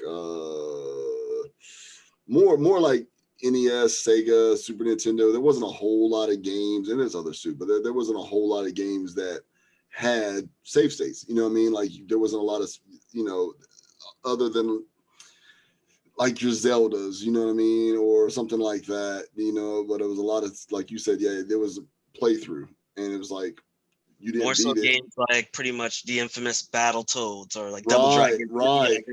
more like NES, Sega, Super Nintendo. There wasn't a whole lot of games, and there's other too, but there wasn't a whole lot of games that had save states. You know what I mean? Like there wasn't a lot of, you know, other than like your Zeldas, you know what I mean, or something like that, you know. But it was a lot of, like you said, yeah, there was a playthrough, and it was like you didn't More so beat it. games like pretty much the infamous Battletoads or like Double Dragon. Right.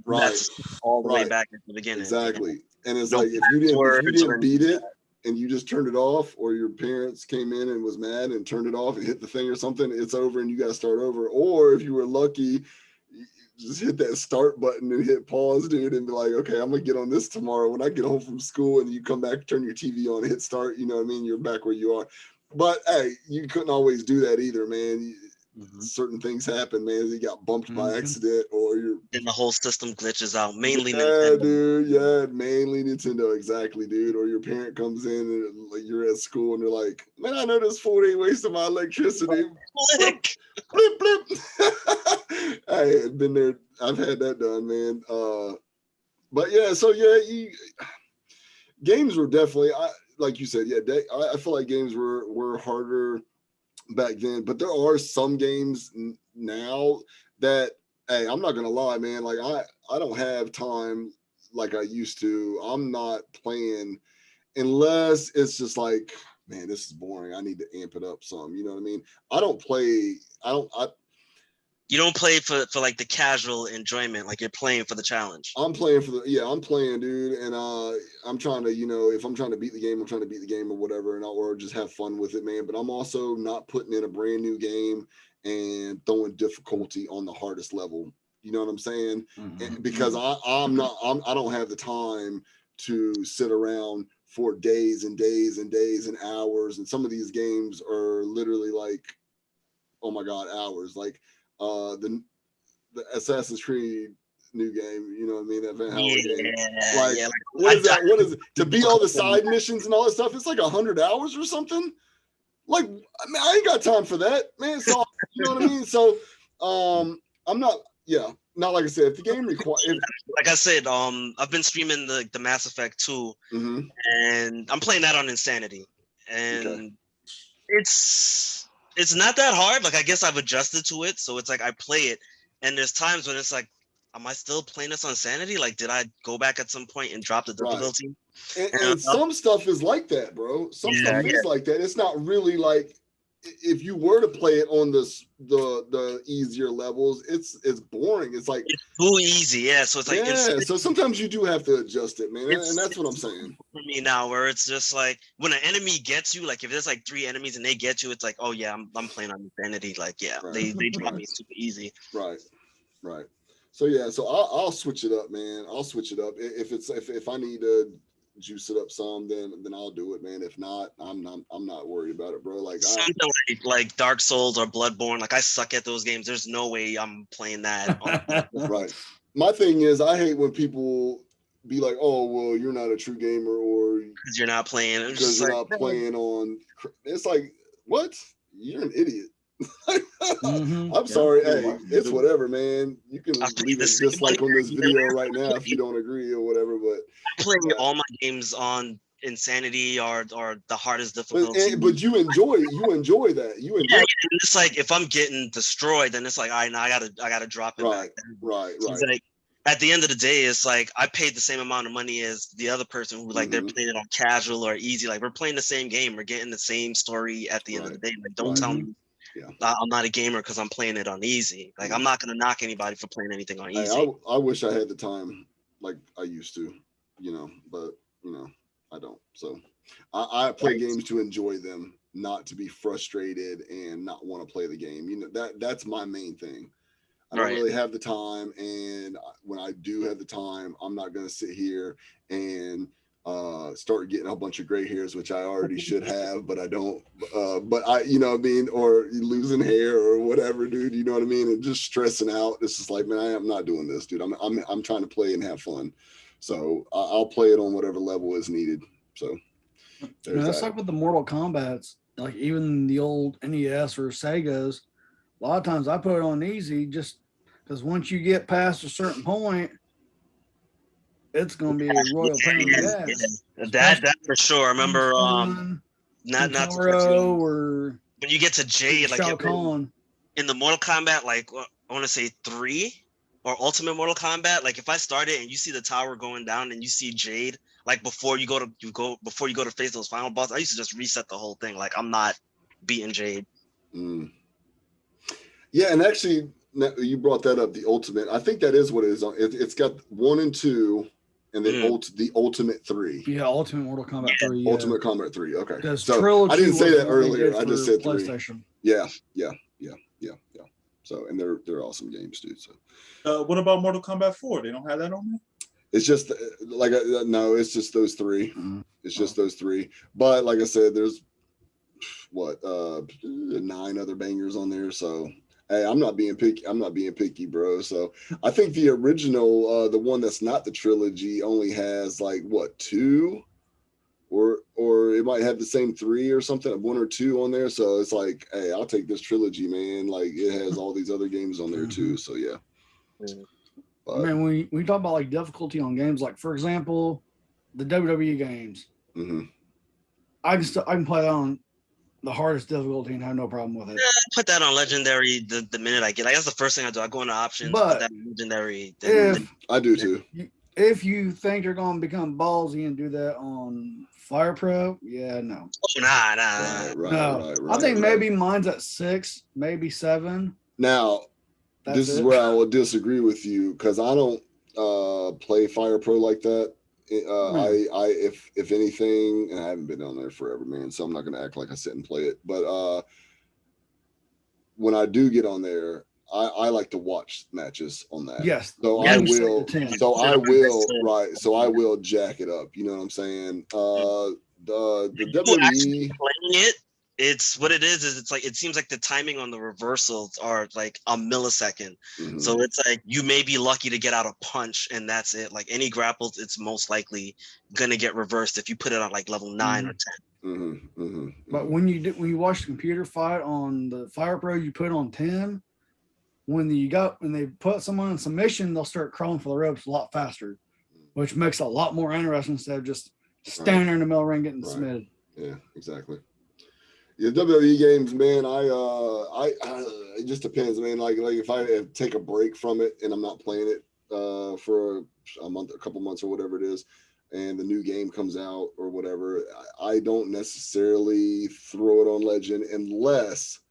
That's all the way Right. back at the beginning. Exactly. And it's No like if you didn't passwords or beat it and you just turned it off, or your parents came in and was mad and turned it off and hit the thing or something, it's over and you got to start over. Or if you were lucky, you just hit that start button and hit pause, dude, and be like, okay, I'm gonna get on this tomorrow when I get home from school. And you come back, turn your TV on, hit start. You know what I mean? You're back where you are. But hey, you couldn't always do that either, man. Certain things happen, man. You got bumped by accident, or you're then the whole system glitches out. Mainly yeah, Nintendo. dude. Yeah, mainly Nintendo. Exactly, dude. Or your parent comes in and like you're at school and they're like, man, I know this fool ain't wasting my electricity. Blip, blip, blip. I have been there. I've had that done, man. But yeah, so yeah, games were definitely, like you said, yeah. I feel like games were harder back then, but there are some games now that, hey, I'm not gonna lie, man. Like I don't have time like I used to. I'm not playing unless it's just like, man, this is boring. I need to amp it up some. You know what I mean? I don't play. You don't play for like the casual enjoyment, like you're playing for the challenge. I'm playing for I'm playing, dude, and I'm trying to, you know, if I'm trying to beat the game, I'm trying to beat the game or whatever, and or just have fun with it, man. But I'm also not putting in a brand new game and throwing difficulty on the hardest level. You know what I'm saying? And because I don't have the time to sit around for days and days and days and hours. And some of these games are literally like, oh my god, hours. Like the Assassin's Creed new game, you know what I mean? That Van Halen game. Like, what is that? What is it? To beat all the side missions and all that stuff, it's like 100 hours or something. Like, I mean, I ain't got time for that, man. So, you know what I mean? So, I'm not, not like I said, if the game requires, like I said, I've been streaming the Mass Effect 2, and I'm playing that on Insanity, and it's not that hard. Like, I guess I've adjusted to it, so it's like I play it, and there's times when it's like, am I still playing this on Sanity? Like, did I go back at some point and drop the difficulty? And some stuff is like that, bro. Some stuff is like that. It's not really like, if you were to play it on the easier levels, it's boring. It's like it's too easy, yeah. So it's like so sometimes you do have to adjust it, man, and that's what I'm saying. For me now, where it's just like when an enemy gets you, like if there's like 3 enemies and they get you, it's like, oh yeah, I'm playing on Insanity. Like they drop me super easy. Right. So yeah, so I'll switch it up, man. I'll switch it up if I need to juice it up some, then I'll do it, man. If not, I'm not worried about it, bro. Like something like Dark Souls or Bloodborne, like I suck at those games. There's no way I'm playing that. Right. My thing is, I hate when people be like, "Oh, well, you're not a true gamer," or because you're not playing. Because you're not playing on. It's like, what? You're an idiot. I'm sorry. Hey, it's whatever, man. You can leave a dislike on this video right now if you don't agree or whatever. But I'm playing all my games on Insanity or the hardest difficulty. But you enjoy that. You enjoy. Yeah, it's like if I'm getting destroyed, then it's like I gotta drop it back. Right. It's like, at the end of the day, it's like I paid the same amount of money as the other person who like they're playing it on casual or easy. Like we're playing the same game, we're getting the same story at the end of the day. Like don't tell me I'm not a gamer because I'm playing it on easy. Like I'm not gonna knock anybody for playing anything on easy. Hey, I wish I had the time like I used to, but I don't. So I play games to enjoy them, not to be frustrated and not want to play the game. That's my main thing. I don't really have the time, and when I do have the time, I'm not going to sit here and start getting a bunch of gray hairs, which I already should have, but I don't. But I, you know what I mean, or losing hair or whatever, dude. You know what I mean, and just stressing out. It's just like, man, I am not doing this, dude. I'm trying to play and have fun. So I'll play it on whatever level is needed. So That's like with the Mortal Kombats, like even the old NES or Segas. A lot of times I put it on easy just because once you get past a certain point, it's gonna be a royal pain in the ass. That for sure. I remember not to cut you off. or When you get to Jade, like Shao Kahn. in the Mortal Kombat, like I want to say 3 or Ultimate Mortal Kombat, like if I started and you see the tower going down and you see Jade, like before you go to face those final boss, I used to just reset the whole thing. Like I'm not beating Jade. Yeah, and actually, you brought that up. The Ultimate, I think that is what it is. It's got 1 and 2, and then the Ultimate 3. Yeah, Ultimate Mortal Kombat 3. Yeah. Ultimate Kombat 3. Okay. Because so Trilogy I didn't say was that what they earlier. did I just for said 3. PlayStation. Yeah. So, and they're awesome games, dude. So, what about Mortal Kombat 4? They don't have that on there? it's just like no, it's just those 3. Mhm. It's just those 3. But like I said, there's 9 other bangers on there. So hey, I'm not being picky, bro. So I think the original, the one that's not the trilogy, only has like 2, or it might have the same 3 or something, 1 or 2 on there. So it's like, hey, I'll take this trilogy, man. Like it has all these other games on there too. So yeah. I mean, when we talk about like difficulty on games, like for example, the WWE games, I can play that on the hardest difficulty and have no problem with it. Yeah, put that on legendary the minute I get. Like that's the first thing I do. I go into options, But put that on legendary. I do too. If you think you're going to become ballsy and do that on Fire Pro, yeah, no. Nah. Right. I think maybe mine's at 6, maybe 7. Now, this is where I will disagree with you because I don't play Fire Pro like that. I if anything, and I haven't been on there forever, man, so I'm not gonna act like I sit and play it. But when I do get on there, I like to watch matches on that. Yes. So I will. So I will jack it up. You know what I'm saying? The WWE playing it. It's what it is it's like it seems like the timing on the reversals are like a millisecond. So it's like you may be lucky to get out a punch and that's it. Like any grapples, it's most likely gonna get reversed if you put it on like level 9 or 10. But when you watch the computer fight on the Fire Pro, you put on 10. When they put someone in submission, they'll start crawling for the ropes a lot faster, which makes it a lot more interesting instead of just standing there in the middle ring getting submitted. Yeah, exactly. Yeah, WWE games, man. It just depends, man. Like if I take a break from it and I'm not playing it for a month, a couple months, or whatever it is, and the new game comes out or whatever, I don't necessarily throw it on Legend unless.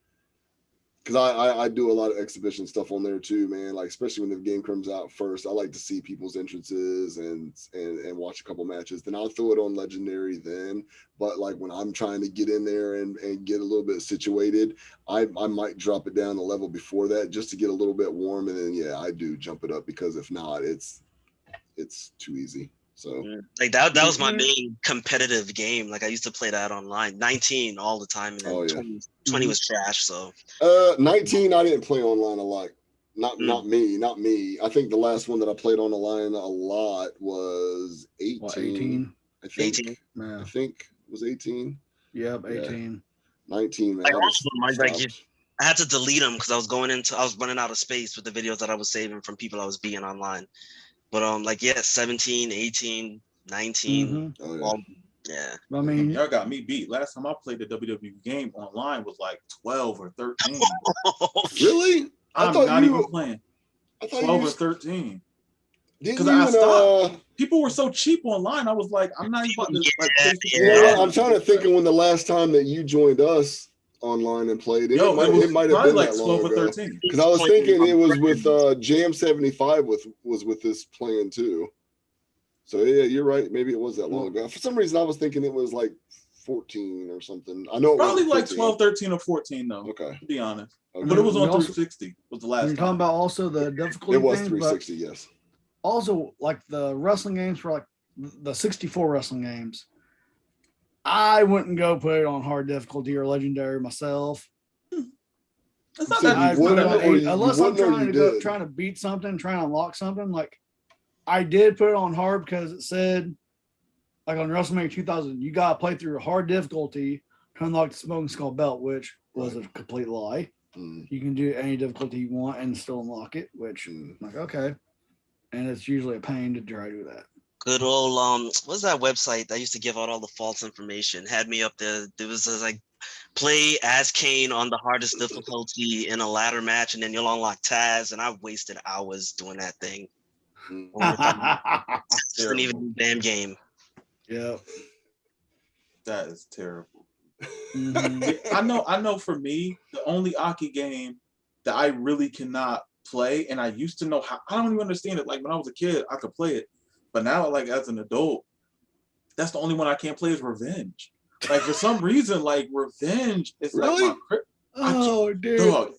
Because I do a lot of exhibition stuff on there too, man. Like especially when the game comes out first, I like to see people's entrances and watch a couple matches. Then I'll throw it on Legendary then. But like when I'm trying to get in there and get a little bit situated, I might drop it down a level before that just to get a little bit warm. And then I do jump it up because if not, it's too easy. So like that was my main competitive game. Like I used to play that online, 19 all the time, and then 20 was trash. So 19 I didn't play online a lot. Not me. I think the last one that I played on the line a lot was 18. What, 18? I think 18. I think it was 18. Yep, 18. 19, man. I had to delete them because I was running out of space with the videos that I was saving from people I was beating online. But 17, 18, 19. I mean, y'all got me beat. Last time I played the WWE game online was like 12 or 13. Really? I'm not even playing. 12 or 13. Because I stopped. People were so cheap online. I was like, I'm not even about to I'm trying to think of when the last time that you joined us online and played it. It might have been like that 12 long or ago. 13. Because I was thinking it was with Jam 75 was with this playing too. So yeah, you're right. Maybe it was that long ago. For some reason, I was thinking it was like 14 or something. I know it probably was like 12, 13, or 14 though. Okay, to be honest. Okay. But it was on 360. Was the last. You're talking about also the difficulty. It was thing, 360, yes. Also, like the wrestling games for like the 64 wrestling games, I wouldn't go put it on hard difficulty or legendary myself. It's not So that you I'd wouldn't, put it on or eight- you unless I'm wouldn't, or trying you to go, did? trying to beat something, trying to unlock something. Like I did put it on hard because it said, like on WrestleMania 2000, you got to play through hard difficulty to unlock the Smoking Skull belt, which was a complete lie. Mm, You can do any difficulty you want and still unlock it, which mm. I'm like, okay. And it's usually a pain to try to do that. Good old what's that website that used to give out all the false information? Had me up there. There was like play as Kane on the hardest difficulty in a ladder match, and then you'll unlock Taz. And I wasted hours doing that thing. Mm. It's not even a damn game. Yep. That is terrible. Mhm. I know for me, the only Aki game that I really cannot play, and I used to know how, I don't even understand it. Like when I was a kid, I could play it. But now, like as an adult, that's the only one I can't play is Revenge. Like for some reason, like Revenge is Really? like my Oh, dude. dog.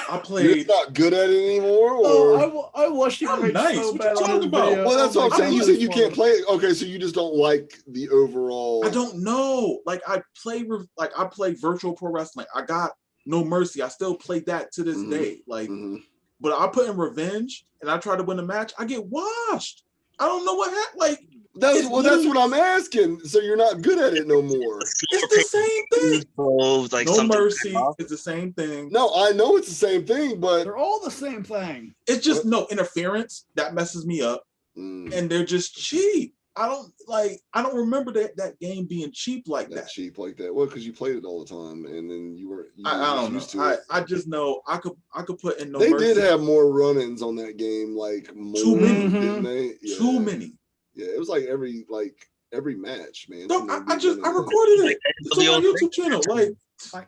I You're played. not good at it anymore, or Oh, I watched you I'm rage nice. so What bad you on talking this about? video. well, that's Oh what my I'm saying. God, You it said was you funny. can't play it. Okay, so you just don't like the overall. I don't know. Like I play virtual pro wrestling. I got No Mercy. I still play that to this Mhm. day. Like, Mhm. but I put in Revenge and I try to win a match. I get washed. I don't know what happened. Like That's It's that's literally- what I'm asking. So you're not good at it no more. it's the same thing. So like No something Mercy is the same thing. No, I know it's the same thing, but They're all the same thing. It's just no interference that messes me up, mm, and they're just cheap. I don't remember that game being cheap like not that. cheap like that. Well, because you played it all the time, and then you were I don't used know. to it. I just know I could put in No They Mercy. did have more run-ins on that game, like more, Too many. didn't they? Yeah. Too many. Yeah, it was like every match, man. No, somebody I would just run I into- recorded it. It's on my the YouTube channel. Like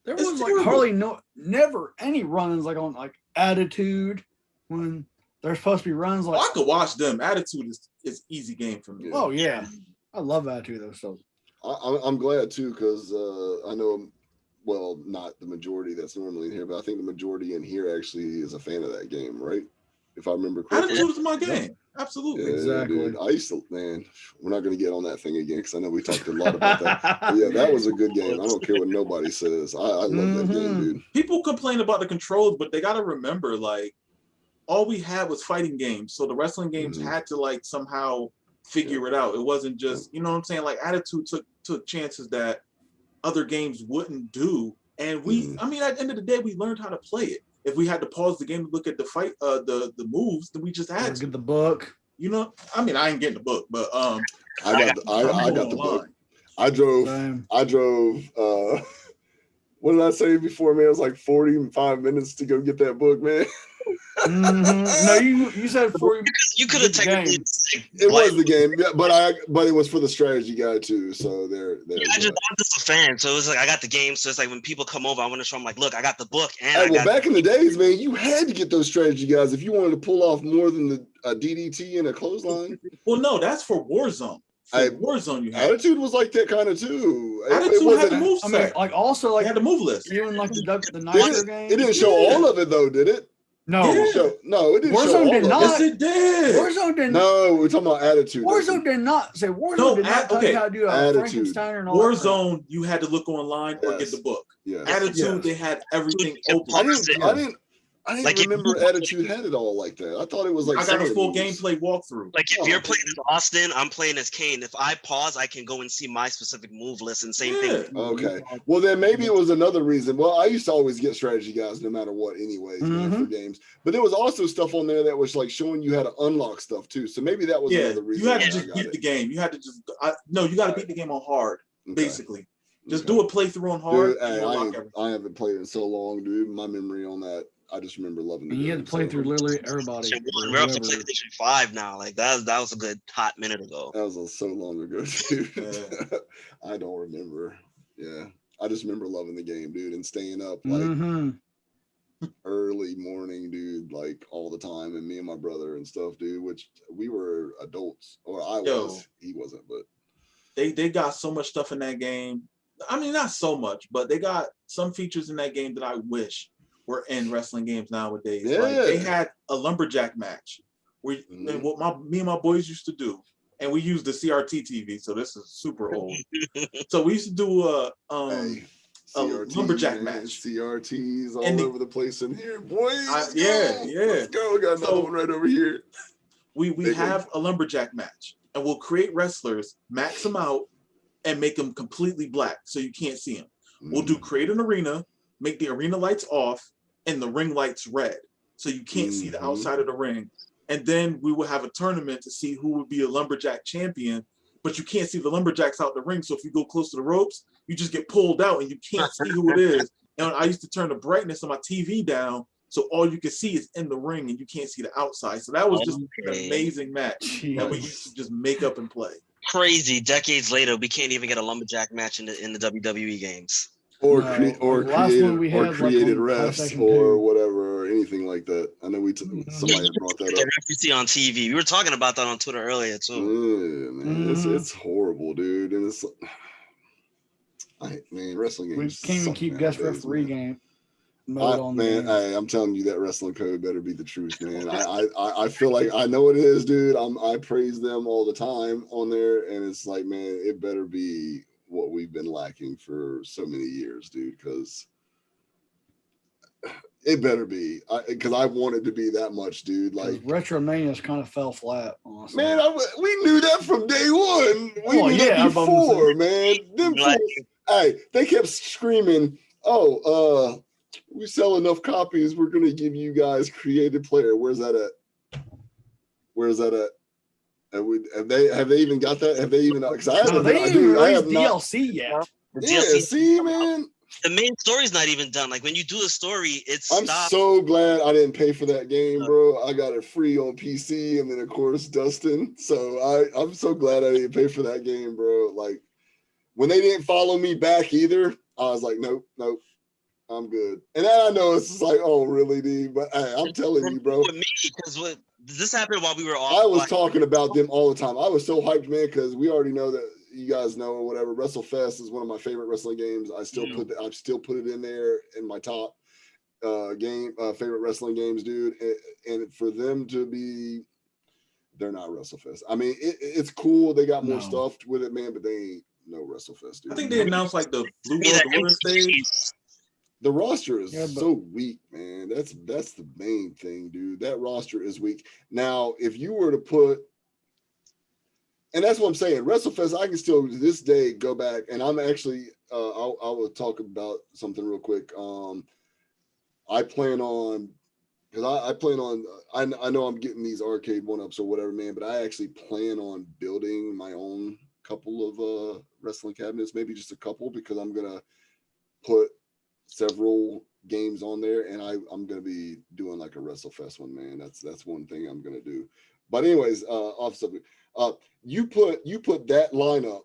There It's was like terrible. hardly never any runs like on like Attitude when there's supposed to be runs like. I could watch them. Attitude is easy game for me. Yeah. Oh yeah, I love Attitude though. So I'm glad too, because I know, well, not the majority that's normally in here, but I think the majority in here actually is a fan of that game, right? If I remember correctly. Attitude is my game. Absolutely. Yeah, Exactly. dude. I used to, man. We're not going to get on that thing again because I know we talked a lot about that. But yeah, that was a good game. I don't care what nobody says. I love that game, Mhm. dude. People complain about the controls, but they got to remember, like, all we had was fighting games. So the wrestling games Mhm. had to like somehow figure it out. It wasn't just, you know what I'm saying? Like Attitude took chances that other games wouldn't do. And Mhm. I mean, at the end of the day, we learned how to play it. If we had to pause the game to look at the fight, the moves, then we just had to. get the book. You know, I mean, I ain't getting the book, but I got the book. online. I drove. Same. What did I say before, man? It was like 45 minutes to go get that book, man. Mhm. No, you said before You could have Good technically. game. It was the game, yeah, but it was for the strategy guide too. So there. Yeah, I'm just a fan. So it was like I got the game. So it's like when people come over, I want to show them like, look, I got the book and Hey, I well, got back in the days, man, you had to get those strategy guys if you wanted to pull off more than a DDT and a clothesline. Well, no, that's for Warzone. For Hey, Warzone, you had Attitude was like that kind of too. Attitude had the move I mean, set. like also They like had the move list. even like the It Nitro game. didn't show all of it though, did it? No, It didn't show, no, it didn't show Warzone all did of not. it. Yes, it did. Warzone did not. No, we're talking about Attitude. Warzone did not say Warzone No, did not tell okay. you how to do a Attitude. Frankensteiner and all that crap. Warzone, you had to look online or get Yes. the book. Yeah. Attitude, Yes. they had everything Yeah. open. I didn't Like, if remember you- Attitude had it all like that. I thought it was like I got a some full of the moves. gameplay walkthrough. Like if Oh, you're playing as Austin, I'm playing as Kane. If I pause, I can go and see my specific move list and same Yeah. thing. Okay. Well, then maybe it was another reason. Well, I used to always get strategy guys no matter what, anyways, man, for games. But there was also stuff on there that was like showing you how to unlock stuff too. So maybe that was Yeah, another reason. you had to why I just got beat it. the game. You had to just no, you got to beat the game on hard, Okay. basically. Just Okay. do a playthrough on hard. Dude, and hey, you'll unlock everything. I haven't played it in so long, dude. My memory on that, I just remember loving the And you game. had to play so- through literally everybody. Shit, or We're up to whoever. PlayStation 5 now. Like that was a good hot minute ago. That was so long ago, dude. Yeah. I don't remember. Yeah. I just remember loving the game, dude, and staying up like Mhm. early morning, dude, like all the time. And me and my brother and stuff, dude, which we were adults, or I Yo. was. He wasn't, but They got so much stuff in that game. I mean, not so much, but they got some features in that game that I wish were in wrestling games nowadays. Like they Yeah. had a lumberjack match where and what me and my boys used to do and we use the CRT TV, so this is super old. So we used to do a CRTs, lumberjack man, match. CRTs all And over the place in here, boys. Yeah. Let's go. We got another one right over here. We Big have a lumberjack match, and we'll create wrestlers, max them out, and make them completely black so you can't see them. We'll do create an arena, make the arena lights off, and the ring lights red so you can't see the outside of the ring. And then we will have a tournament to see who would be a lumberjack champion, but you can't see the lumberjacks out the ring. So if you go close to the ropes, you just get pulled out and you can't see who it is. And I used to turn the brightness on my TV down so all you can see is in the ring and you can't see the outside. So that was just an amazing match that we used to just make up and play. Crazy. Decades later, we can't even get a lumberjack match in the WWE games. Or No, created refs or whatever, or anything like that. I know somebody had brought that up. You see on TV. We were talking about that on Twitter earlier too. Yeah, man, it's horrible, dude, and it's wrestling games. We can't even keep guest referee game. I'm telling you that wrestling code better be the truth, man. I feel like I know it is, dude. I praise them all the time on there, and it's like, man, it better be what we've been lacking for so many years, dude. Because it better be, because I want it to be that much, dude. Like Retromania's kind of fell flat, honestly. Man, we knew that from day one. We knew that before, man. Hey, they kept screaming, we sell enough copies, we're gonna give you guys creative player. Where's that at? Have they even got that? Have they even? Because I haven't. They didn't release DLC yet. Yeah, see, man. The main story's not even done. Like when you do a story, it's. I'm so glad I didn't pay for that game, bro. I got it free on PC, and then of course Dustin. So I'm so glad I didn't pay for that game, bro. Like when they didn't follow me back either, I was like, nope. I'm good. And then I know it's just like, oh, really, D? But hey, I'm telling you, bro. Because this happened while we were off. I was talking about them all the time. I was so hyped, man, because we already know that you guys know or whatever. WrestleFest is one of my favorite wrestling games. I still put it in there in my top favorite wrestling games, dude. And for them to be, they're not WrestleFest. I mean, it's cool. They got more stuff with it, man, but they ain't no WrestleFest, dude. I think they announced like the Blue World Order stage. The roster is so weak, man. That's the main thing, dude. That roster is weak. Now, if you were to put, and that's what I'm saying, WrestleFest, I can still to this day go back, and I'm actually, I will talk about something real quick. I plan on, because I know I'm getting these arcade one-ups or whatever, man, but I actually plan on building my own couple of wrestling cabinets, maybe just a couple, because I'm going to put several games on there, and I'm gonna be doing like a WrestleFest one, man. That's one thing I'm gonna do. But anyways, off subject. You put that lineup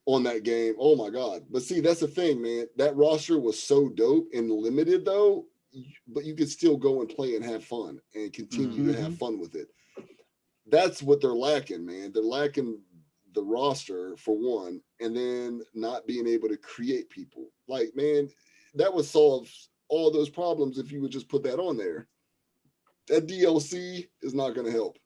on that game. Oh my god! But see, that's the thing, man. That roster was so dope and limited though, but you could still go and play and have fun and continue to have fun with it. That's what they're lacking, man. They're lacking the roster for one, and then not being able to create people. Like, man, that would solve all those problems if you would just put that on there. That DLC is not going to help.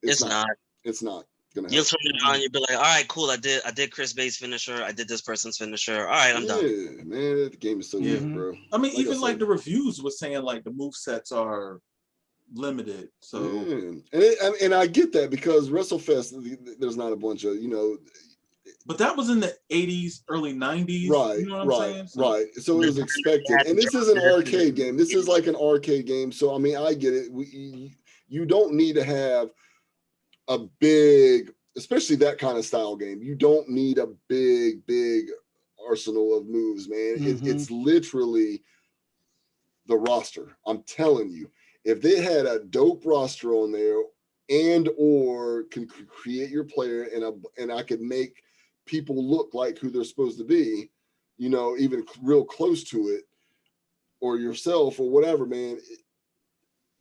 It's not going to help. You'll turn it on, you'll be like, all right, cool. I did Chris Bay's finisher. I did this person's finisher. All right, I'm done. Yeah, man, the game is so good, bro. I mean, even like the reviews was saying like the move sets are limited. So and I get that because WrestleFest, there's not a bunch of, but that was in the 80s, early 90s. Right, you know what I'm saying? Right. So it was expected. And this is an arcade game. This is like an arcade game. So, I mean, I get it. You don't need to have a big, especially that kind of style game. You don't need a big arsenal of moves, man. It's literally the roster. I'm telling you. If they had a dope roster on there and or can create your player and I could make people look like who they're supposed to be, even real close to it, or yourself or whatever, man,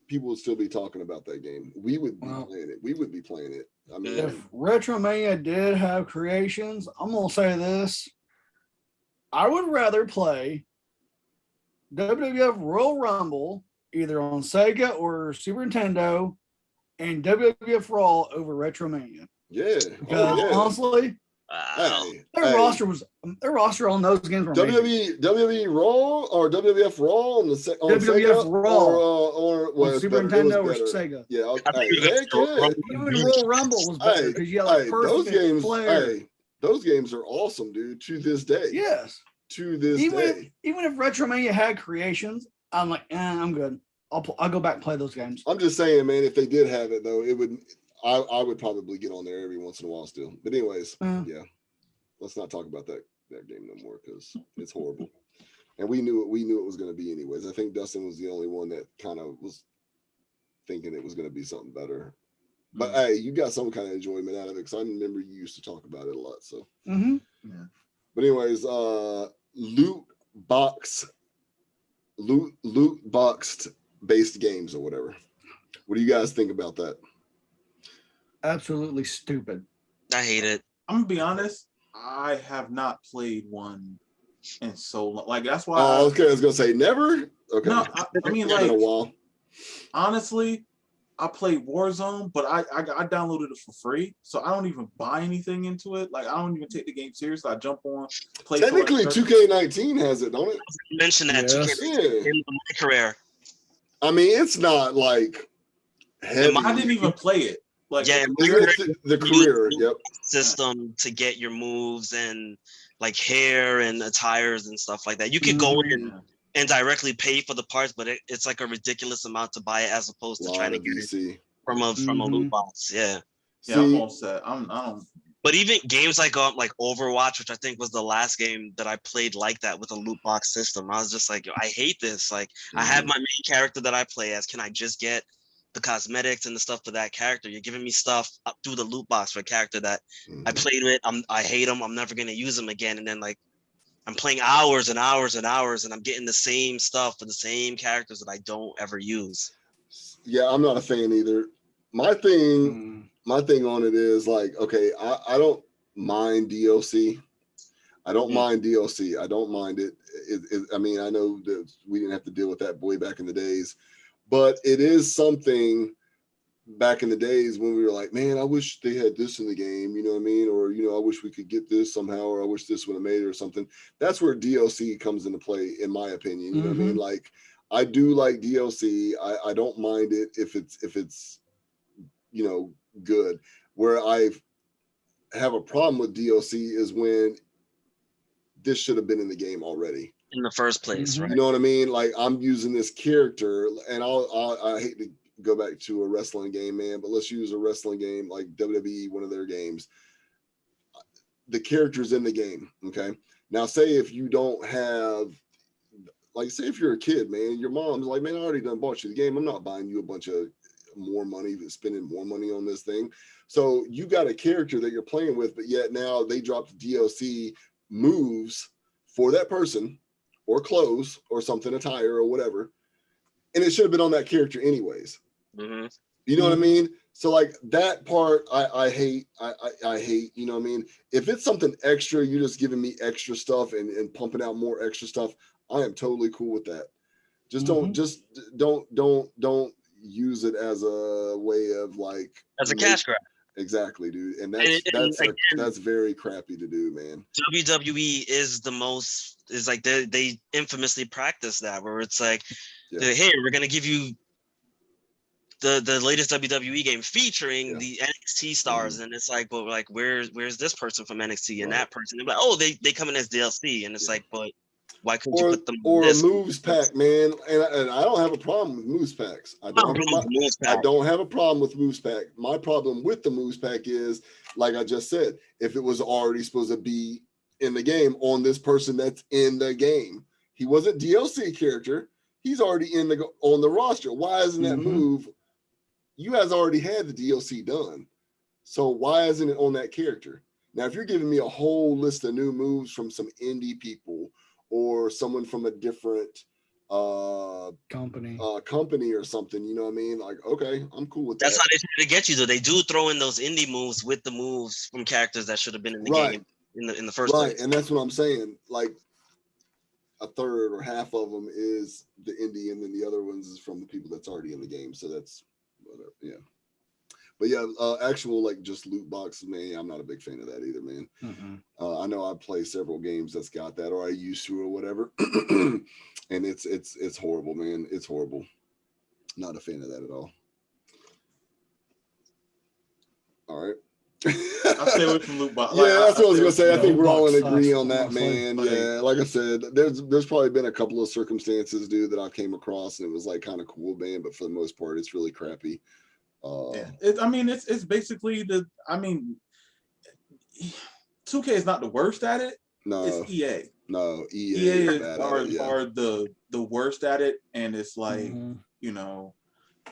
people would still be talking about that game. We would be playing it. We would be playing it. I mean, if Retromania did have creations, I'm going to say this. I would rather play WWF Royal Rumble either on Sega or Super Nintendo and WWF Raw over Retromania. Yeah. Because Oh yeah. honestly, Wow. Hey, their hey. roster on those games were amazing. WWE Raw or WWF Raw on WWF Sega Raw or well, on it's Super better. It was Nintendo or better. Sega. Yeah. I think Hey, you guys heck yeah. Even Royal Rumble was better Hey, because you had like those perfect games. Flair. Hey, those games are awesome, dude. To this day. Yes. To this Even day. if Retromania had creations, I'm like, I'm good. I'll go back and play those games. I'm just saying, man. If they did have it though, it would. I would probably get on there every once in a while still. But anyways, yeah. Let's not talk about that game no more because it's horrible. And we knew it was going to be anyways. I think Dustin was the only one that kind of was thinking it was going to be something better. But hey, you got some kind of enjoyment out of it because I remember you used to talk about it a lot. So, Yeah. But anyways, loot boxed based games or whatever. What do you guys think about that? Absolutely stupid. I hate it. I'm gonna be honest. I have not played one in so long. Like that's why. Okay, I was gonna say never. Okay, No, I mean it's like been a while. honestly, I played Warzone, but I downloaded it for free, so I don't even buy anything into it. Like I don't even take the game seriously. I jump on, play. Technically, for like 2K19 has it, don't it? You mentioned that Yes. 2K Yeah. in my career. I mean, it's not like heavy. I didn't even play it. Like Yeah, It's the career. Yep. system to get your moves and like hair and attires and stuff like that. You could go in and directly pay for the parts, but it's like a ridiculous amount to buy it as opposed to trying to get VC. it from a loot box. Yeah. Yeah, I'm all set. I don't. But even games like Overwatch, which I think was the last game that I played like that with a loot box system, I was just like, I hate this. Like, I have my main character that I play as. Can I just get the cosmetics and the stuff for that character? You're giving me stuff up through the loot box for a character that I played with. I hate him. I'm never gonna use him again. And then like I'm playing hours and hours and hours, and I'm getting the same stuff for the same characters that I don't ever use. Yeah, I'm not a fan either. My thing on it is like, okay, I don't mind DLC. I don't mind DLC. I don't mind it. I mean, I know that we didn't have to deal with that way back in the days, but it is something back in the days when we were like, man, I wish they had this in the game, you know what I mean? Or, you know, I wish we could get this somehow, or I wish this would have made it or something. That's where DLC comes into play, in my opinion. You know what I mean? Like, I do like DLC. I don't mind it if it's, you know, good. Where I have a problem with DLC is when this should have been in the game already in the first place, right? You know what I mean? Like I'm using this character, and I hate to go back to a wrestling game, man, but let's use a wrestling game like WWE, one of their games. The character's in the game, okay? Now, say if you don't have, like, say if you're a kid, man, your mom's like, man, I already done bought you the game. I'm not buying you a bunch of more money, spending more money on this thing. So you got a character that you're playing with, but yet now they dropped DLC moves for that person, or clothes, or something, attire, or whatever, and it should have been on that character anyways. You know what I mean? So like that part, I hate. I hate. You know what I mean? If it's something extra, you're just giving me extra stuff and pumping out more extra stuff. I am totally cool with that. Just don't use it as a way of like as a cash grab. Exactly, dude. And again, that's very crappy to do, man. WWE is like they infamously practice that, where it's like, hey, we're gonna give you the latest WWE game featuring the NXT stars, and it's like, but like where's this person from NXT and that person? They're like, oh, they come in as DLC, and it's like, but why couldn't you put them or a moves pack, man? And I don't have a problem with moves packs. I don't have a problem with moves pack. My problem with the moves pack is, like I just said, if it was already supposed to be in the game on this person that's in the game, he wasn't DLC character. He's already on the roster. Why isn't that move? You guys already had the DLC done, so why isn't it on that character? Now, if you're giving me a whole list of new moves from some indie people, or someone from a different company or something, you know what I mean? Like, okay, I'm cool with that. That's how they try to get you, though. They do throw in those indie moves with the moves from characters that should have been in the game in the first place. And that's what I'm saying. Like a third or half of them is the indie, and then the other ones is from the people that's already in the game. So that's whatever. Yeah. But yeah, actual like just loot boxes, man. I'm not a big fan of that either, man. I know I play several games that's got that, or I used to, or whatever, and it's horrible, man. It's horrible. Not a fan of that at all. All right. I stay away from loot box. Yeah, that's what I was gonna say. I think loot we're all in box agree sucks, on that, honestly. man. Like- Yeah, like I said, there's probably been a couple of circumstances, dude, that I came across, and it was like kind of cool, man. But for the most part, it's really crappy. Yeah. It's basically 2K is not the worst at it. No, It's EA. no, EA EA is bad at it, yeah. are the worst at it, and it's like Mhm. you know.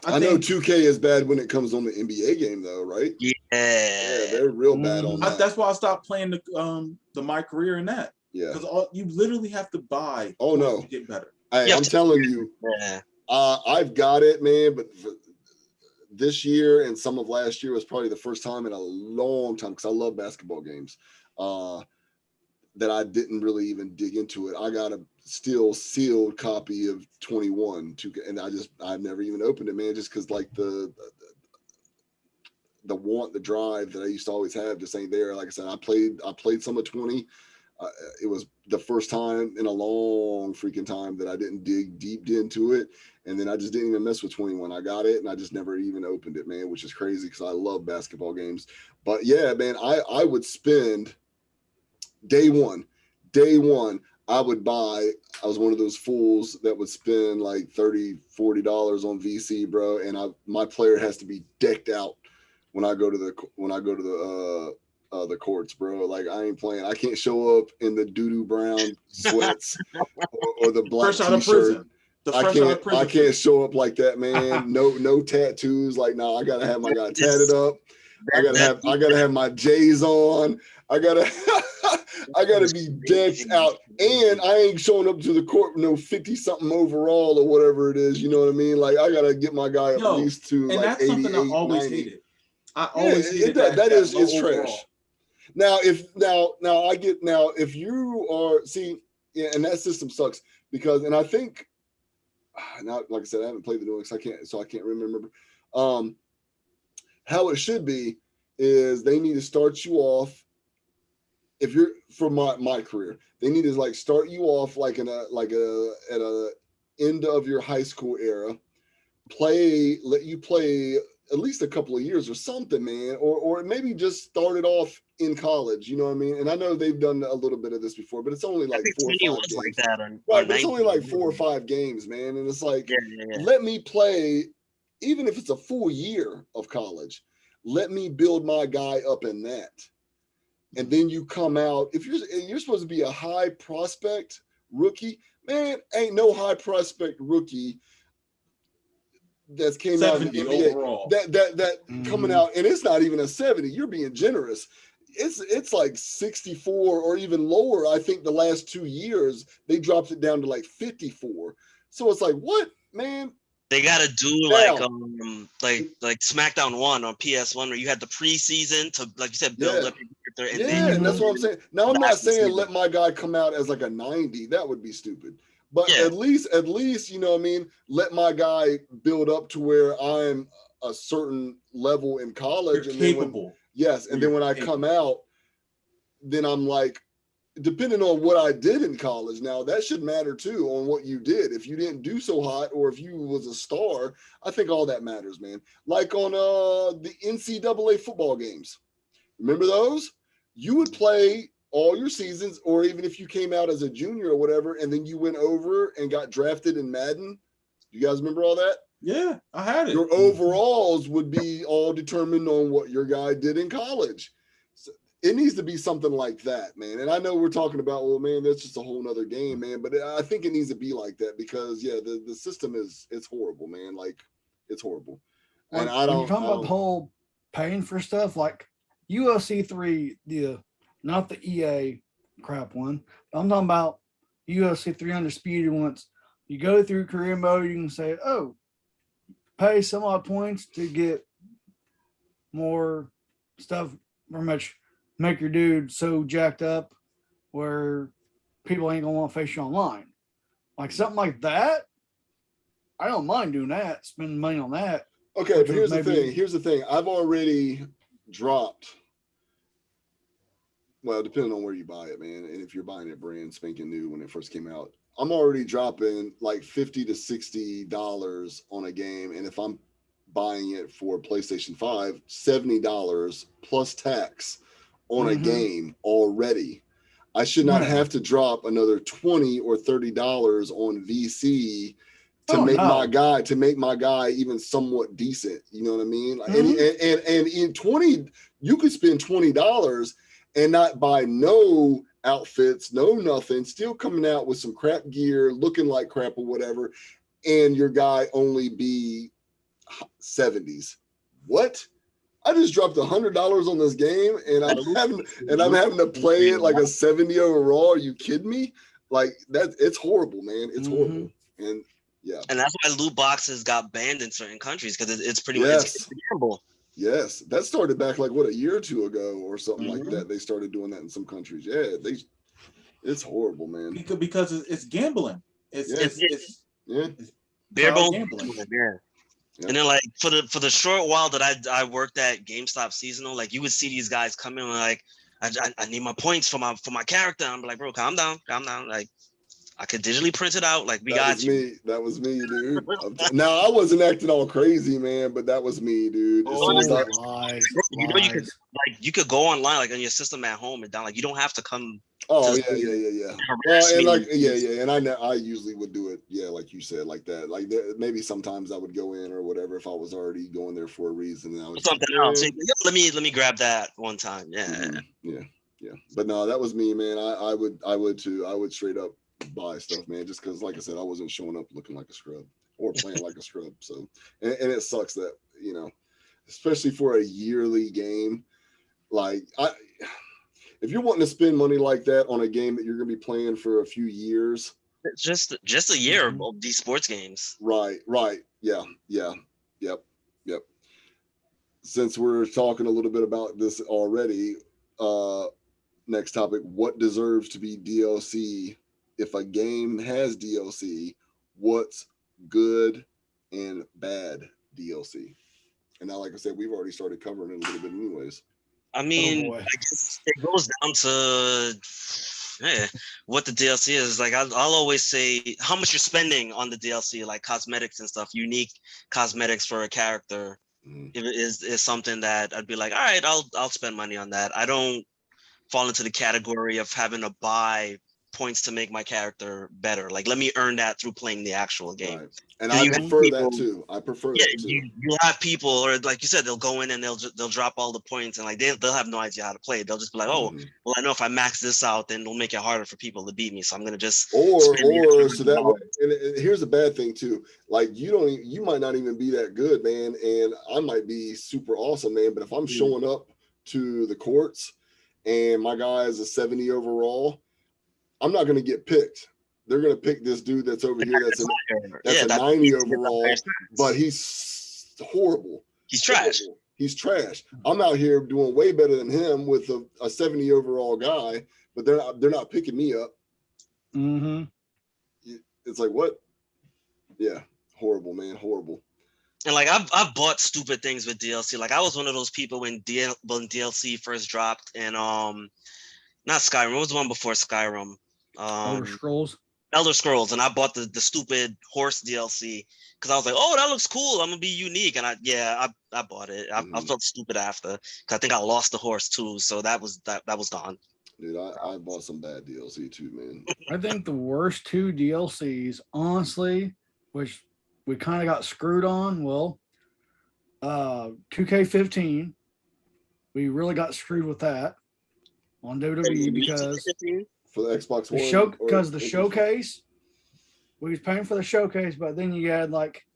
I know 2K is bad when it comes on the NBA game, though, right? Yeah, Yeah. they're real bad on that. That's why I stopped playing the My Career in that, Yeah. because you literally have to buy. Oh, no. to get better. Hey, Yeah. I'm telling you, Yeah. I've got it, man. But this year and some of last year was probably the first time in a long time, because I love basketball games, that I didn't really even dig into it. I got a still sealed copy of 21, and I've never even opened it, man, just because like the drive that I used to always have just ain't there. Like I said, I played some of 20. It was the first time in a long freaking time that I didn't dig deep into it, and then I just didn't even mess with 21. I got it, and I just never even opened it, man, which is crazy because I love basketball games. But yeah, man, I would spend day one, I would buy. I was one of those fools that would spend like $30-$40 on VC, bro, and my player has to be decked out when I go to the courts, bro. Like I ain't playing. I can't show up in the doo-doo brown sweats or the black Fresh out of t-shirt. prison. I can't show up like that, man. No tattoos. Like, no, I gotta have my guy tatted up. I gotta have my J's on. I gotta be decked out, and I ain't showing up to the court with no 50-something overall or whatever it is. You know what I mean? Like I gotta get my guy at least to and like that's something I 88, always 90. hated. I always hated that is low it's overall. trash. Now if you are and that system sucks because, and I think now, like I said, I haven't played the new one because I can't remember. How it should be is they need to start you off. If you're for my career, they need to like start you off like at a end of your high school era, let you play at least a couple of years or something, man, or maybe just start it off in college. You know what I mean? And I know they've done a little bit of this before, but it's only like 4 or 5 games. Like that on, Right, but it's only like 4 or 5 games, man. And it's like, yeah. let me play, even if it's a full year of college, let me build my guy up in that. And then you come out, if you're supposed to be a high prospect rookie, man, ain't no high prospect rookie that's came out in the NBA overall. that coming out, and it's not even a 70. You're being generous. It's like 64 or even lower. I think the last 2 years they dropped it down to like 54. So it's like, what, man? They gotta do like SmackDown 1 on PS1 where you had the preseason to, like you said, build up your character. And that's what I'm saying. Now I'm not saying let my guy come out as like a 90. That would be stupid. But at least, you know what I mean? Let my guy build up to where I'm a certain level in college. You're and capable. Then when I come out, then I'm like, depending on what I did in college, now that should matter too on what you did. If you didn't do so hot or if you was a star, I think all that matters, man. Like on the NCAA football games. Remember those? You would play all your seasons, or even if you came out as a junior or whatever, and then you went over and got drafted in Madden. You guys remember all that? Yeah, I had it. Your overalls would be all determined on what your guy did in college. So it needs to be something like that, man. And I know we're talking about, well, man, that's just a whole nother game, man. But I think it needs to be like that because, the system it's horrible, man. Like, it's horrible. And When you're talking about the whole paying for stuff, like UFC 3, not the EA crap one. I'm talking about UFC 3 Undisputed ones. You go through career mode, you can say, oh, pay some odd points to get more stuff, pretty much make your dude so jacked up where people ain't gonna want to face you online. Like something like that, I don't mind doing that, spending money on that. Okay, Which but was here's the maybe- thing. Here's the thing. I've already dropped. Well, depending on where you buy it, man, and if you're buying it brand spanking new when it first came out, I'm already dropping like $50 to $60 on a game, and if I'm buying it for PlayStation 5, $70 plus tax on a Mhm. game already. I should not Yeah. have to drop another $20 or $30 on VC to Oh, make no. my guy even somewhat decent. You know what I mean? Like, Mhm. and in 20, you could spend $20 and not buy no outfits, no nothing, still coming out with some crap gear, looking like crap or whatever, and your guy only be 70s. What? I just dropped $100 on this game, and I'm having to play it like a 70 overall. Are you kidding me? Like that? It's horrible, man. It's horrible, and yeah. And that's why loot boxes got banned in certain countries because it's pretty much it's a gamble. Yes, that started back like what, a year or two ago or something like Mhm. that. They started doing that in some countries. Yeah, it's horrible, man. Because it's gambling. It's Yeah, Bare crowd bones gambling. yeah. Yeah. And then like for the short while that I worked at GameStop seasonal, like you would see these guys come in like I need my points for my character. I'm like, bro, calm down. Like I could digitally print it out. Like we that got was you. me. That was me, dude. Now I wasn't acting all crazy, man, but that was me, dude. As Oh, soon as I, lies, You know, you could lies. you could go online like on your system at home and down. Like you don't have to come. oh to yeah. harass Well, and me. like yeah, and I usually would do it, yeah, like you said, like that. Like maybe sometimes I would go in or whatever if I was already going there for a reason. And I was Something else. Yo, let me grab that one time. Yeah. yeah. But no, that was me, man. I would too. I would straight up buy stuff, man, just because, like I said, I wasn't showing up looking like a scrub or playing like a scrub. So, and it sucks that, you know, especially for a yearly game. Like if you're wanting to spend money like that on a game that you're going to be playing for a few years, It's just a year of these sports games. right, yeah, yep. Since we're talking a little bit about this already, next topic: what deserves to be DLC? If a game has DLC, what's good and bad DLC? And now, like I said, we've already started covering it a little bit, anyways. I mean, boy. I guess it goes down to what the DLC is. Like I'll always say how much you're spending on the DLC, like cosmetics and stuff, unique cosmetics for a character. If it is something that I'd be like, all right, I'll spend money on that. I don't fall into the category of having to buy points to make my character better. Like let me earn that through playing the actual game. Right. And So I you have prefer people- that too. I prefer Yeah, that too. you have people, or like you said, they'll go in and they'll drop all the points, and like they'll have no idea how to play. They'll just be like, oh, Mhm. well, I know if I max this out, then it'll make it harder for people to beat me. So I'm gonna just Or spend the extra so that way, $100. and here's a bad thing too. Like you might not even be that good, man, and I might be super awesome, man. But if I'm showing up to the courts and my guy is a 70 overall, I'm not going to get picked. They're going to pick this dude that's over here that's a 90 overall, but he's horrible. He's trash. Horrible. He's trash. I'm out here doing way better than him with a 70 overall guy, but they're not picking me up. Mm-hmm. It's like, what? Yeah, horrible, man, horrible. And like I've bought stupid things with DLC. Like I was one of those people when DLC first dropped, and not Skyrim. What was the one before Skyrim? Elder Scrolls. Elder Scrolls, and I bought the stupid horse DLC because I was like, oh, that looks cool. I'm gonna be unique, and I bought it. I felt stupid after because I think I lost the horse too, so that was gone. Dude, I bought some bad DLC too, man. I think the worst two DLCs, honestly, which we kind of got screwed on. Well, 2K15, we really got screwed with that on WWE because For the Xbox the One, show or- because the showcase, we was paying for the showcase, but then you had like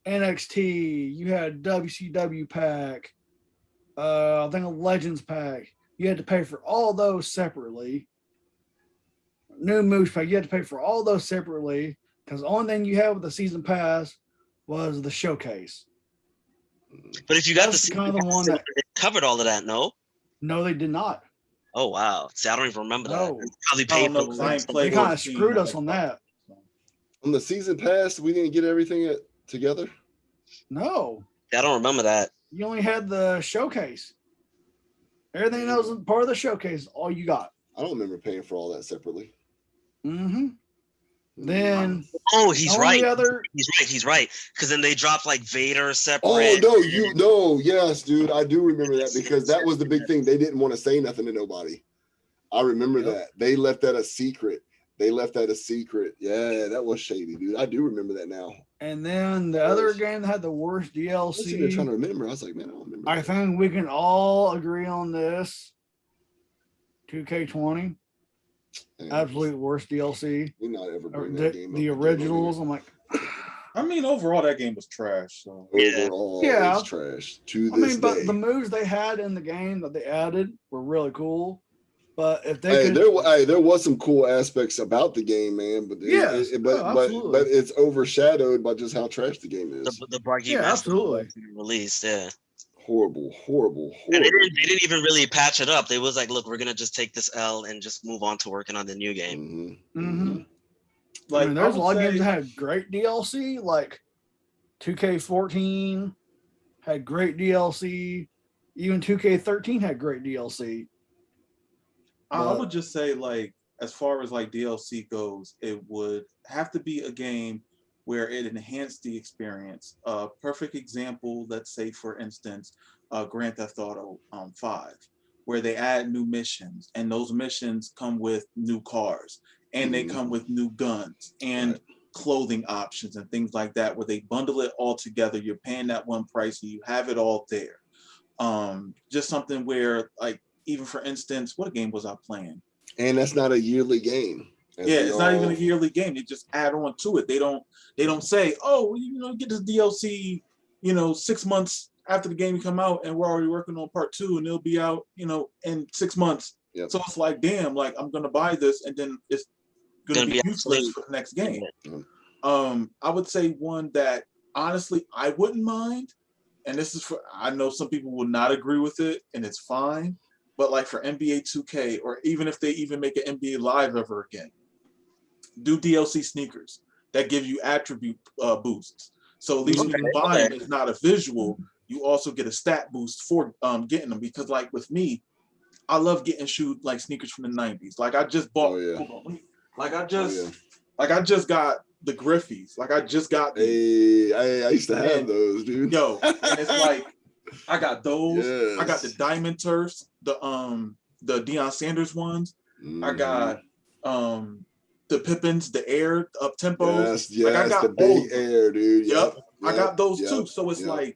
NXT, you had WCW pack, I think a Legends pack. You had to pay for all those separately. New moves pack, you had to pay for all those separately because the only thing you had with the season pass was the showcase. But if you got That's the kind of the one that it covered all of that, no? no, they did not. Oh wow! See, I don't even remember that. No. It's probably I paid don't know, for 'cause I ain't the- played They kind of 14 screwed on us on Xbox. that. On the season pass, we didn't get everything together. No, I don't remember that. you only had the showcase. Everything that was part of the showcase, all you got. I don't remember paying for all that separately. Mm-hmm. Then Oh, he's only right. other He's right. Because then they dropped like Vader separate. Oh no, yes, dude, I do remember that because that was the big thing. They didn't want to say nothing to nobody. I remember that. They left that a secret. Yeah, that was shady, dude. I do remember that now. and then the other game that had the worst I was sitting there trying DLC. to remember. I was like, man, I don't remember. I that. think we can all agree on this. 2K20, Man, absolute worst DLC. we not ever Or bring that game the up again, originals. I'm like, I mean, overall, that game was trash. So Yeah. overall, Yeah. it's trash to I this mean, but day. the moves they had in the game that they added were really cool. But if they Hey, could, there was some cool aspects about the game, man. But Yes. but Oh, absolutely. but it's overshadowed by just how trash the game is. The Bargy Yeah, Master absolutely. released, yeah. Horrible. And they didn't even really patch it up. They was like, look, we're gonna just take this L and just move on to working on the new game. Mhm. like, I mean, there's a would lot of games say- that had great DLC, like 2K14 had great DLC. Even 2K13 had great DLC. I would just say, like, as far as like DLC goes, it would have to be a game where it enhanced the experience. A perfect example, let's say, for instance, Grand Theft Auto 5, where they add new missions, and those missions come with new cars, and they come with new guns and Right. clothing options and things like that, where they bundle it all together. You're paying that one price, and you have it all there. Just something where, like, even for instance, what game was I playing? And that's not a yearly game. Yeah, it's not even a yearly game. They just add on to it. They don't say, oh, get this DLC, 6 months after the game come out, and we're already working on part 2, and it'll be out, in 6 months. Yep. So it's like, damn, like I'm gonna buy this, and then it's gonna be useless obsolete. for the next game. Yeah. I would say one that honestly I wouldn't mind, and this is for, I know some people will not agree with it, and it's fine. But like for NBA 2K, or even if they even make an NBA Live ever again, do DLC sneakers that give you attribute boosts. So at least when you buy them, it's not a visual. You also get a stat boost for getting them. Because like with me, I love getting like sneakers from the 90s. Like I just bought. Oh, yeah. Hold on, like I just got the Griffies. Like I just got Hey, I used to have those, dude. Yo, and it's like I got those. Yes. I got the Diamond Turfs, the Deion Sanders ones. I got the Pippins, the Air up tempos. Yes, like I got the big Air, dude. Yep. I got those too. So it's yep.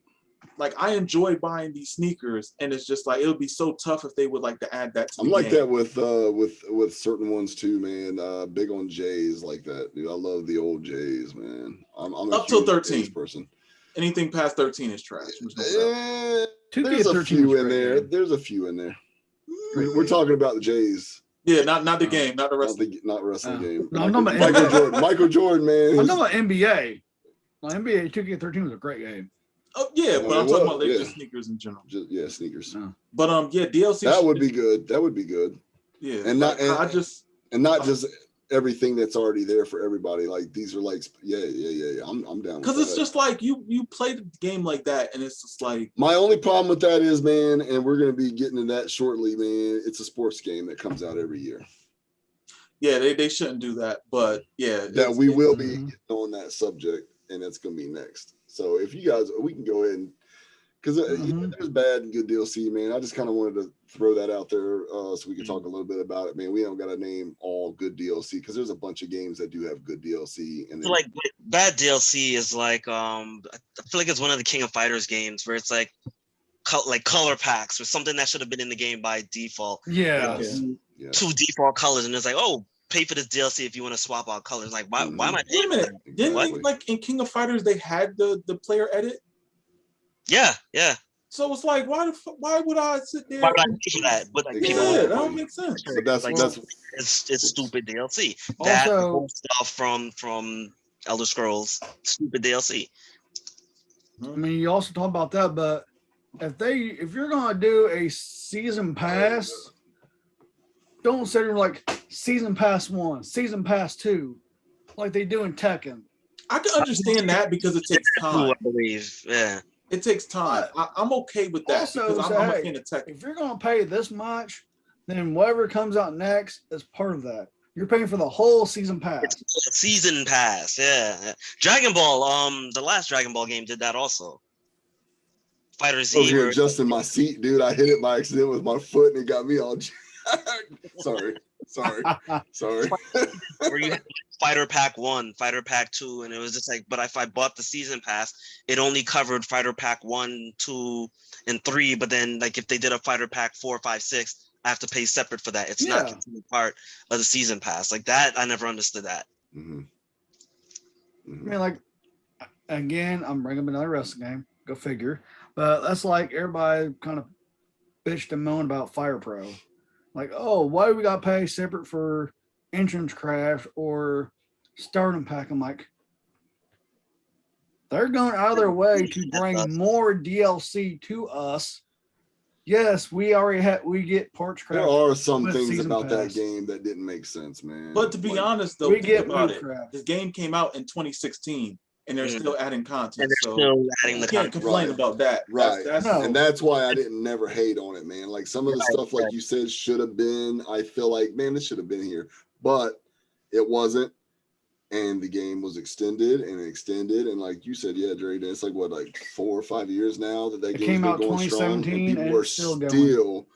like I enjoy buying these sneakers, and it's just like it would be so tough if they would like to add that to I'm the like game. that with certain ones too, man. Big on Jays like that, dude. I love the old Jays, man. I'm a Up till huge 13 Jays person. Anything past 13 is trash. There's a 2K13 few was in great there. game. There's a few in there. We're talking about the Jays, Yeah, not the game, not the rest. not wrestling game. No, I'm talking Michael about Jordan. Michael Jordan, man. I'm talking about NBA. Like, NBA 2K13 was a great game. Oh yeah, No, but I'm it talking was, about like yeah. just sneakers in general. Just sneakers. Oh. But yeah, DLC. That would be good. That would be good. Yeah, And not like, I just not just everything that's already there for everybody. Like these are like yeah. I'm down. because with it's that. just like you play the game like that, and it's just like My only problem with that is, man, and we're gonna be getting to that shortly, man. It's a sports game that comes out every year. yeah, they shouldn't do that. But yeah, That we will be Mhm. getting on that subject, and it's gonna be next. So if you guys, we can go ahead and because there's bad and good DLC, man. I just kind of wanted to throw that out there so we can talk a little bit about it, man. We don't got to name all good DLC because there's a bunch of games that do have good DLC, and So like bad DLC is like I feel like it's one of the King of Fighters games where it's like color packs or something that should have been in the game by default. Yeah. yeah. 2 default colors, and it's like, oh, pay for this DLC if you want to swap out colors. Like, why am I wait a paying for minute. that? Didn't Exactly. they, like in King of Fighters they had the player edit? Yeah. So it's like why would I sit there? Why would I pay for that? But like, people, Yeah, that don't make sense. But that's like, that's it's stupid DLC. That Also- whole stuff from Elder Scrolls, stupid DLC. I mean, you also talk about that, but if you're gonna do a season pass, don't say like season pass 1, season pass 2, like they do in Tekken. I can understand that because it takes time. I believe. Yeah. It takes time. I'm okay with that Also, because say, I'm a hey, fan of Tekken. if you're going to pay this much, then whatever comes out next is part of that. You're paying for the whole season pass. It's a season pass. Yeah. Dragon Ball. The last Dragon Ball game did that also. Fighter Z. Over here where- adjusting my seat, dude. I hit it by accident with my foot and it got me all sorry. where you had Fighter Pack 1, Fighter Pack 2, and it was just like, but if I bought the season pass, it only covered Fighter Pack 1, 2, and 3. But then, like, if they did a Fighter Pack 4, 5, 6, I have to pay separate for that. It's not considered part of the season pass. Like that, I never understood that. Mm-hmm. I mean, like, again, I'm bringing up another wrestling game. Go figure. But that's like everybody kind of bitched and moaned about Fire Pro. Like, oh, why do we got to pay separate for entrance craft or starting pack? I'm like, they're going out of their way to bring more DLC to us. Yes, we get Porch Craft. There are some with things season about that pass. game that didn't make sense, man. But to be Like, honest, though, we think get about it. Woodcraft. This game came out in 2016, and they're still adding content. And they're So still adding the you can't content. complain about that. Right. No. And that's why I didn't never hate on it, man. Like some of the stuff, like you said, should have been. I feel like, man, this should have been here, but it wasn't. And the game was extended, and like you said, yeah, Dre, it's like what, like 4 or 5 years now that It game's came been out going strong, and 2017, people and are it's still going.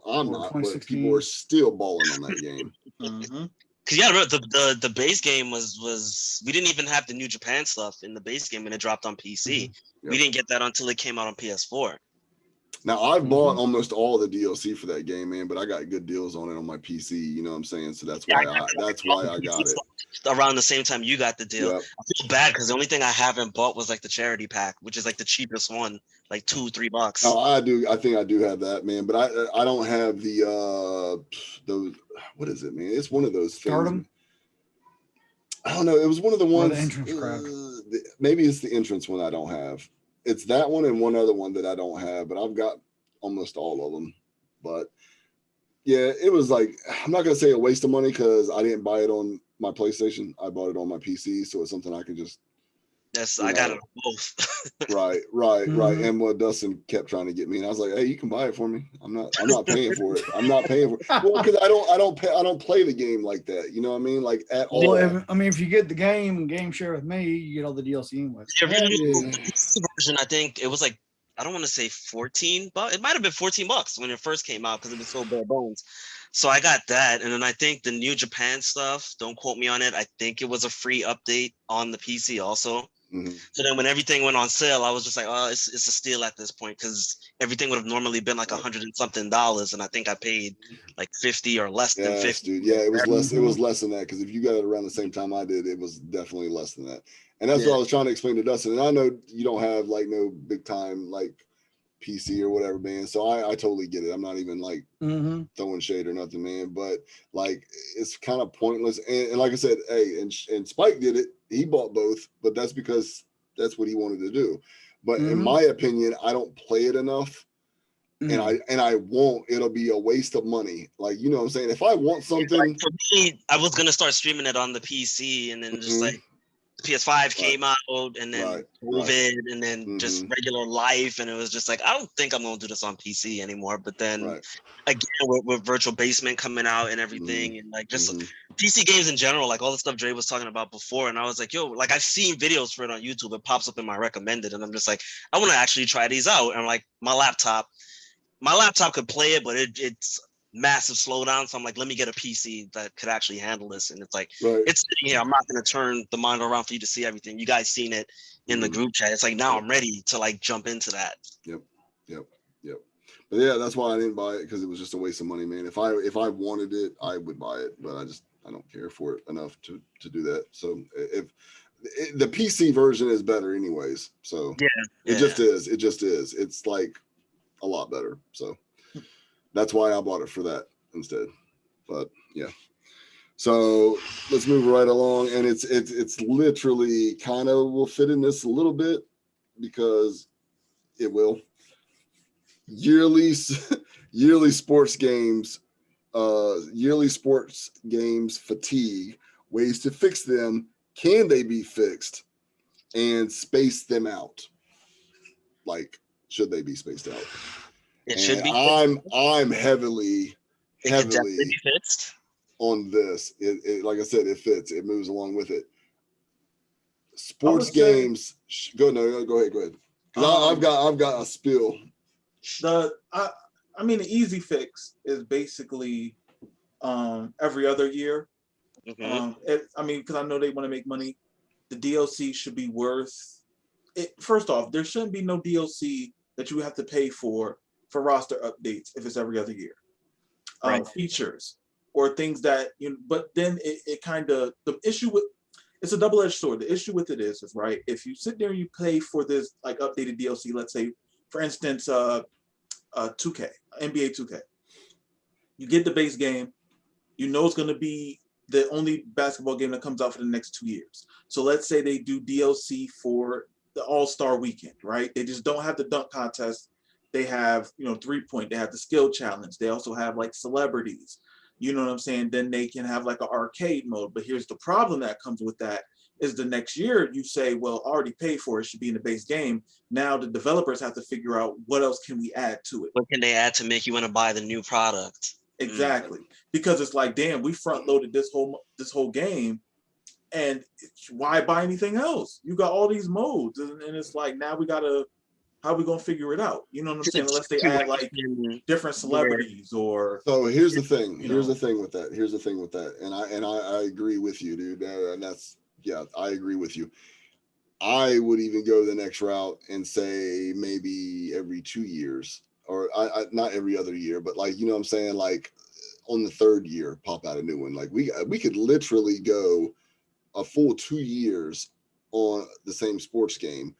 I'm Or not, but 2016. people are still balling on that game. Mhm. Cause yeah, the base game was we didn't even have the New Japan stuff in the base game when it dropped on PC. Yep. We didn't get that until it came out on PS4. Now I've bought almost all the DLC for that game, man, but I got good deals on it on my PC. You know what I'm saying? So that's why I got it. Around the same time you got the deal. Yep. I feel bad because the only thing I haven't bought was like the charity pack, which is like the cheapest one, like $2-3. No, I do. I think I do have that, man. But I don't have the what is it, man? It's one of those things. Stardom? I don't know. It was one of the ones. the entrance crowd. Maybe it's the entrance one I don't have. It's that one and one other one that I don't have, but I've got almost all of them. But yeah, it was like, I'm not gonna say a waste of money because I didn't buy it on my PlayStation. I bought it on my PC, so it's something I can just. I got it on both. Right. And what Dustin kept trying to get me, and I was like, "Hey, you can buy it for me. I'm not paying for it. I'm not paying for it." Well, because I don't play the game like that. You know what I mean? Like at all. Well, if you get the game share with me, you get all the DLC anyway. The original version, I think it was like, I don't want to say 14, but it might have been $14 when it first came out because it was so bare bones. So I got that, and then I think the New Japan stuff. Don't quote me on it. I think it was a free update on the PC also. Mm-hmm. So then when everything went on sale, I was just like, oh, it's a steal at this point because everything would have normally been like $100 and something, and I think I paid like 50 or less than 50. Dude. Yeah, it was less. It was less than that because if you got it around the same time I did, it was definitely less than that. And that's what I was trying to explain to Dustin. And I know you don't have like no big time like PC or whatever, man. So I totally get it. I'm not even like throwing shade or nothing, man. But like it's kind of pointless. And like I said, hey, and Spike did it. He bought both, but that's because that's what he wanted to do. But in my opinion, I don't play it enough. And I won't. It'll be a waste of money. Like, you know what I'm saying? If I want something, like for me, I was gonna start streaming it on the PC, and then just like the PS5 came out, and then COVID, and then just regular life, and it was just like, I don't think I'm gonna do this on PC anymore. But then again, with Virtual Basement coming out and everything, and like just PC games in general, like all the stuff Dre was talking about before, and I was like, yo, like I've seen videos for it on YouTube. It pops up in my recommended, and I'm just like, I want to actually try these out. And like my laptop could play it, but it's massive slowdown. So I'm like, let me get a PC that could actually handle this. And it's like, it's sitting here. I'm not going to turn the monitor around for you to see everything. You guys seen it in the group chat. It's like, now I'm ready to like jump into that. Yep. But yeah, that's why I didn't buy it, because it was just a waste of money, man. If I wanted it, I would buy it, but I don't care for it enough to do that. So if the PC version is better anyways, so it just is. It's like a lot better. So that's why I bought it for that instead. But yeah. So let's move right along. And it's literally kind of will fit in this a little bit because it will. Yearly sports games fatigue, ways to fix them. Can they be fixed? and space them out. Like, should they be spaced out? It should be. I'm heavily It could definitely be fixed. on this. It like I said, it fits. It moves along with it. I Sports would say- games. Go ahead. Because I've got a spill. I mean, the easy fix is basically every other year. Mhm. I mean, because I know they want to make money. The DLC should be worth it. First off, there shouldn't be no DLC that you have to pay for roster updates if it's every other year. Right. Features or things that but then it kind of, the issue with, it's a double-edged sword. The issue with it is right, if you sit there and you pay for this like updated DLC, let's say for instance 2K, NBA 2K, you get the base game, it's going to be the only basketball game that comes out for the next 2 years. So let's say they do DLC for the All-Star weekend, right? They just don't have the dunk contest. They have, 3-point, they have the skill challenge. They also have like celebrities, you know what I'm saying? Then they can have like an arcade mode. But here's the problem that comes with that is the next year you say, well, I already paid for it, should be in the base game. Now the developers have to figure out what else can we add to it. What can they add to make you want to buy the new product? Exactly. Because it's like, damn, we front loaded this whole game, and why buy anything else? You got all these modes, and it's like, now we gotta, how are we gonna figure it out? You know what I'm saying? Unless they add like different celebrities or. So here's the thing. Here's the thing with that. And I agree with you, dude. And that's, yeah, I agree with you. I would even go the next route and say maybe every 2 years, or I not every other year, but like, you know what I'm saying? Like on the third year, pop out a new one. Like we could literally go a full 2 years on the same sports game.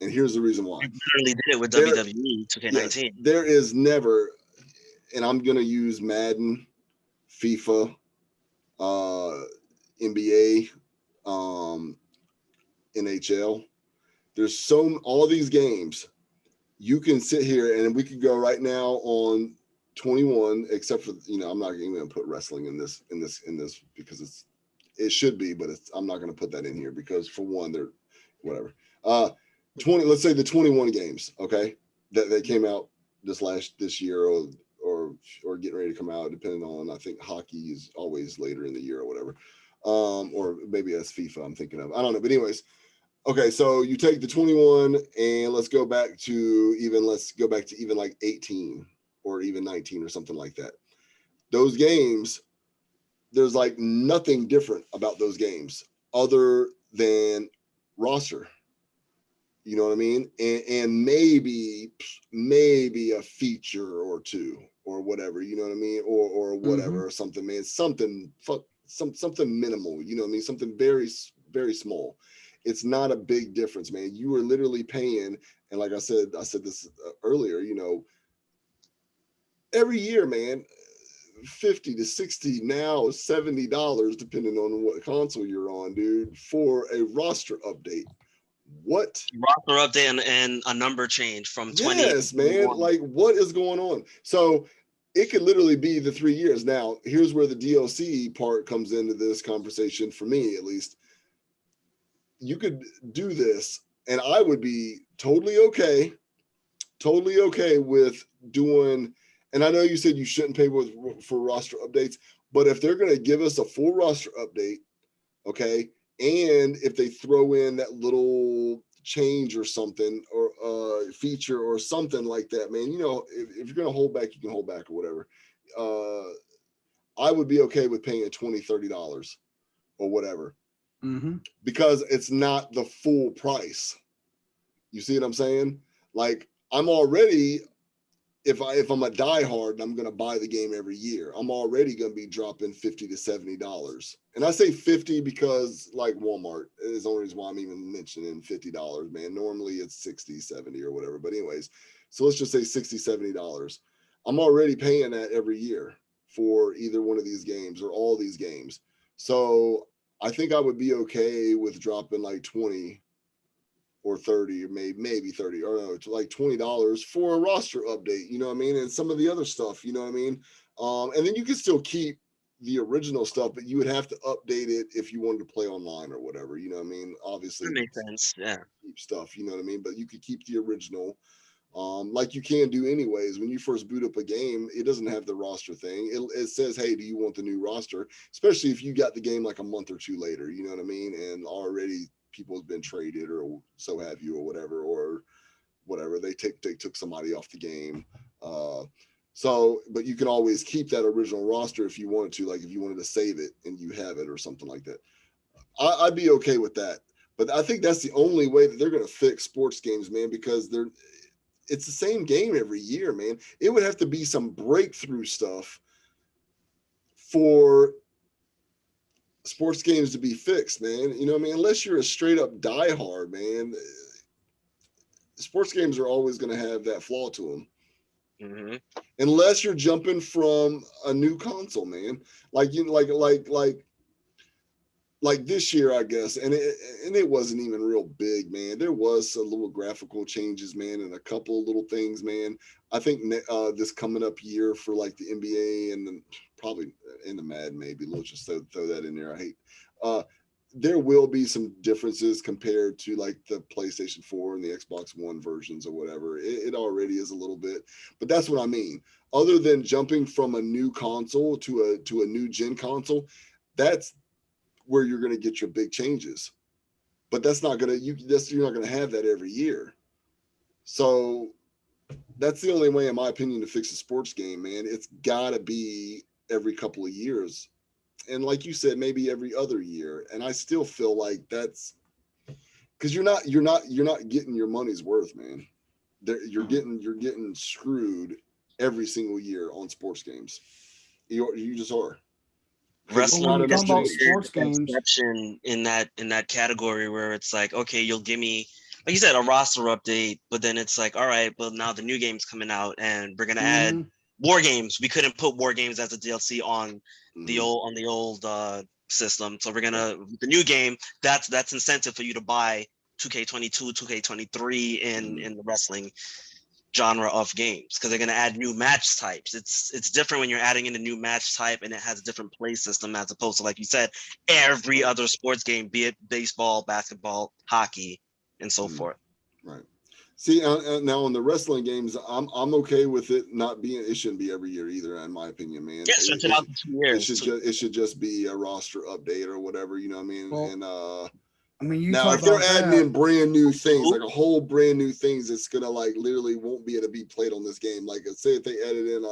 And here's the reason why. We literally did it with WWE 2K19. Yes, there is never, and I'm going to use Madden, FIFA, NBA, NHL. There's all these games. You can sit here and we could go right now on 21, except for, I'm not even going to put wrestling in this because it should be, but I'm not going to put that in here because for one, they're whatever. 20, let's say the 21 games, okay, that came out this year or getting ready to come out, depending on, I think hockey is always later in the year or whatever. Or maybe that's FIFA I'm thinking of. I don't know. But anyways, okay, so you take the 21 and let's go back to even like 18 or even 19 or something like that. Those games, there's like nothing different about those games other than roster. You know what I mean? And maybe a feature or two or whatever, you know what I mean? Or whatever, or something, man. Something minimal, you know what I mean? Something very, very small. It's not a big difference, man. You are literally paying, and like I said this earlier, every year, man, $50 to $60, now $70, depending on what console you're on, dude, for a roster update. What? Roster update and a number change from 20. Yes, man. Like, what is going on? So it could literally be the 3 years. Now, here's where the DLC part comes into this conversation, for me at least. You could do this, and I would be totally okay with doing, and I know you said you shouldn't pay for roster updates, but if they're going to give us a full roster update, okay, and if they throw in that little change or something, or feature or something like that, man, if you're going to hold back, you can hold back or whatever. I would be okay with paying $20, $30 or whatever, because it's not the full price. You see what I'm saying? Like, I'm already, if I'm a diehard and I'm going to buy the game every year, I'm already going to be dropping $50 to $70. And I say 50 because like Walmart is the only reason why I'm even mentioning $50, man. Normally it's 60, 70 or whatever. But anyways, so let's just say $60, $70. I'm already paying that every year for either one of these games or all these games. So I think I would be okay with dropping like 20 or 30 or maybe 30 or no, to like $20 for a roster update, you know what I mean? And some of the other stuff, you know what I mean? And then you can still keep the original stuff, but you would have to update it if you wanted to play online or whatever. You know what I mean? Obviously, That makes sense. Yeah. keep stuff. You know what I mean? But you could keep the original. Like you can do anyways. When you first boot up a game, it doesn't have the roster thing. It says, hey, do you want the new roster? Especially if you got the game like a month or two later, you know what I mean? And already people have been traded or so have you or whatever. They took somebody off the game. But you can always keep that original roster if you wanted to, like if you wanted to save it and you have it or something like that. I'd be okay with that. But I think that's the only way that they're going to fix sports games, man, because it's the same game every year, man. It would have to be some breakthrough stuff for sports games to be fixed, man. You know what I mean? Unless you're a straight up diehard, man, sports games are always going to have that flaw to them. Mm-hmm. Unless you're jumping from a new console, man. Like this year, I guess, and it wasn't even real big, man. There was some little graphical changes, man, and a couple of little things, man. I think this coming up year for like the NBA and then probably in the Madden, maybe let's just throw that in there. I hate. There will be some differences compared to like the PlayStation 4 and the Xbox One versions or whatever. It already is a little bit, but that's what I mean. Other than jumping from a new console to a new gen console, that's where you're going to get your big changes, but you're not going to have that every year. So that's the only way, in my opinion, to fix a sports game, man. It's got to be every couple of years, and like you said, maybe every other year. And I still feel like that's because you're not getting your money's worth, man. You're getting screwed every single year on sports games. You just are. Wrestling Well, when you're is talking about the sports games, exception in that category where it's like, okay, you'll give me, like you said, a roster update, but then it's like, all right, well now the new game's coming out and we're gonna add war games. We couldn't put war games as a DLC on the old system, so we're gonna the new game. That's incentive for you to buy 2K22, 2K23 in the wrestling genre of games because they're going to add new match types. It's different when you're adding in a new match type and it has a different play system as opposed to, like you said, every other sports game, be it baseball, basketball, hockey, and so forth. Right. See, now on the wrestling games, I'm okay with it not being. It shouldn't be every year either, in my opinion, man. Yeah, stretch it out to 2 years. It should just be a roster update or whatever. You know what I mean? Well, and I mean, now if they're adding in brand new things, like a whole brand new things that's gonna like literally won't be able to be played on this game, like say if they added in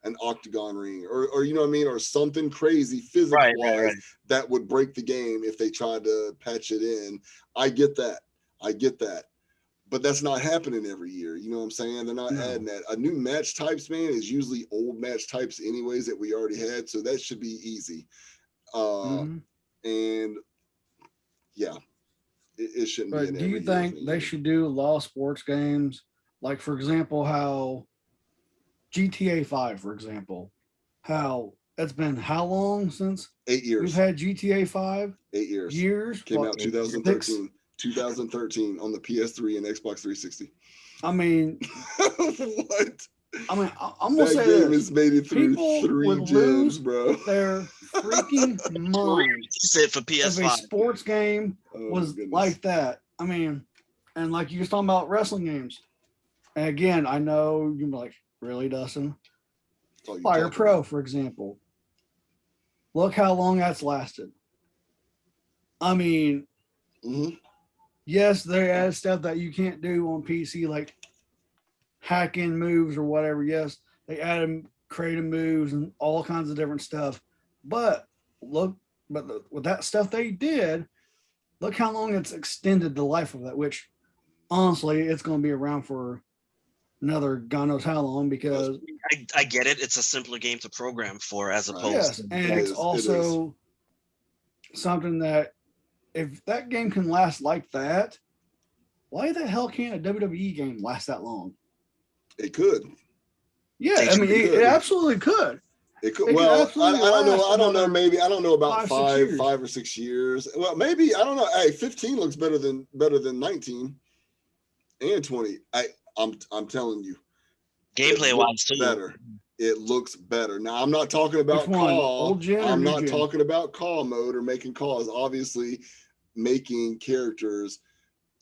an octagon ring or you know what I mean, or something crazy physics wise that would break the game if they tried to patch it in. I get that, but that's not happening every year. You know what I'm saying? They're not adding that. A new match types, man, is usually old match types anyways that we already had, so that should be easy. And yeah. It shouldn't be. But do you think they should do law sports games? Like, for example, how GTA 5, for example, how it's been how long since 8 years we've had GTA 5? 8 years. Years came out 2013. 2013 on the PS3 and Xbox 360. I mean, what? I mean, I'm gonna say game has made it through people 3 gens, bro. Their freaking mind. Sit for PS5. If a sports game was like that, I mean, and like you just talking about wrestling games. And again, I know you're like, really, Dustin? Fire Pro, for example. Look how long that's lasted. I mean, yes, they add stuff that you can't do on PC, like hack-in moves or whatever. Yes, they added creative moves and all kinds of different stuff. But with that stuff they did, look how long it's extended the life of that, which honestly, it's going to be around for another God knows how long because I get it. It's a simpler game to program for as opposed to. And it's also something that if that game can last like that, why the hell can't a WWE game last that long? It could. Yeah, I mean, it absolutely could. It could. Well, I don't know. Maybe I don't know about 5 or 6 years. Well, maybe I don't know. Hey, 15 looks better than 19 and 20. I'm telling you, gameplay wise, better. it looks better. Now I'm not talking about Which one? call. Old gen or I'm new not gen? talking about call mode or making calls. Obviously, making characters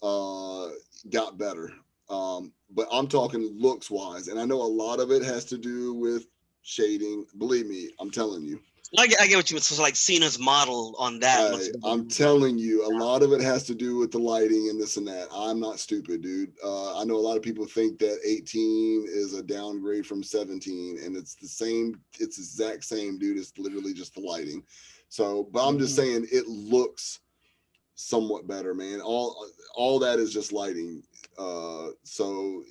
got better. But I'm talking looks wise, and I know a lot of it has to do with shading. Believe me, I'm telling you. I get what you mean. So like Cena's model on that looks. I'm telling you, a lot of it has to do with the lighting and this and that. I'm not stupid, dude. I know a lot of people think that 18 is a downgrade from 17, and it's the same. It's the exact same, dude. It's literally just the lighting. So, but I'm just saying it looks somewhat better, man. All that is just lighting. So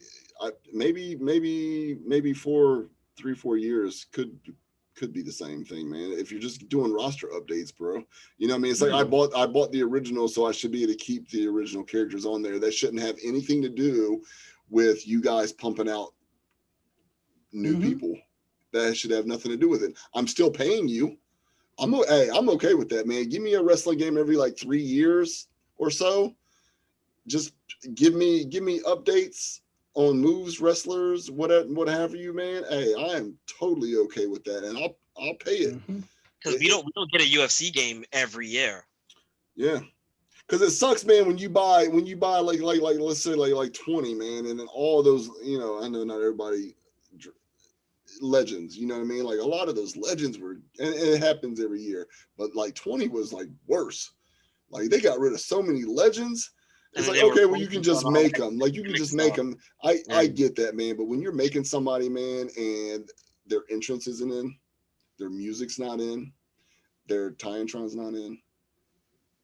maybe 3-4 years could be the same thing, man. If you're just doing roster updates, bro, you know what I mean? It's like I bought the original, so I should be able to keep the original characters on there. That shouldn't have anything to do with you guys pumping out new people. That should have nothing to do with it. I'm still paying you. I'm okay with that, man. Give me a wrestling game every like 3 years or so. Just give me updates on moves, wrestlers, whatever you, man. Hey, I am totally okay with that, and I'll pay it. Because we don't get a UFC game every year. Yeah, because it sucks, man. When you buy like let's say like 20, man, and then all those, you know, I know not everybody legends, you know what I mean? Like a lot of those legends were, and it happens every year, but like 20 was like worse. Like they got rid of so many legends. It's like, okay, well, you can just make them. Like you can just make them. I get that, man. But when you're making somebody, man, and their entrance isn't in, their music's not in, their Titantron's not in,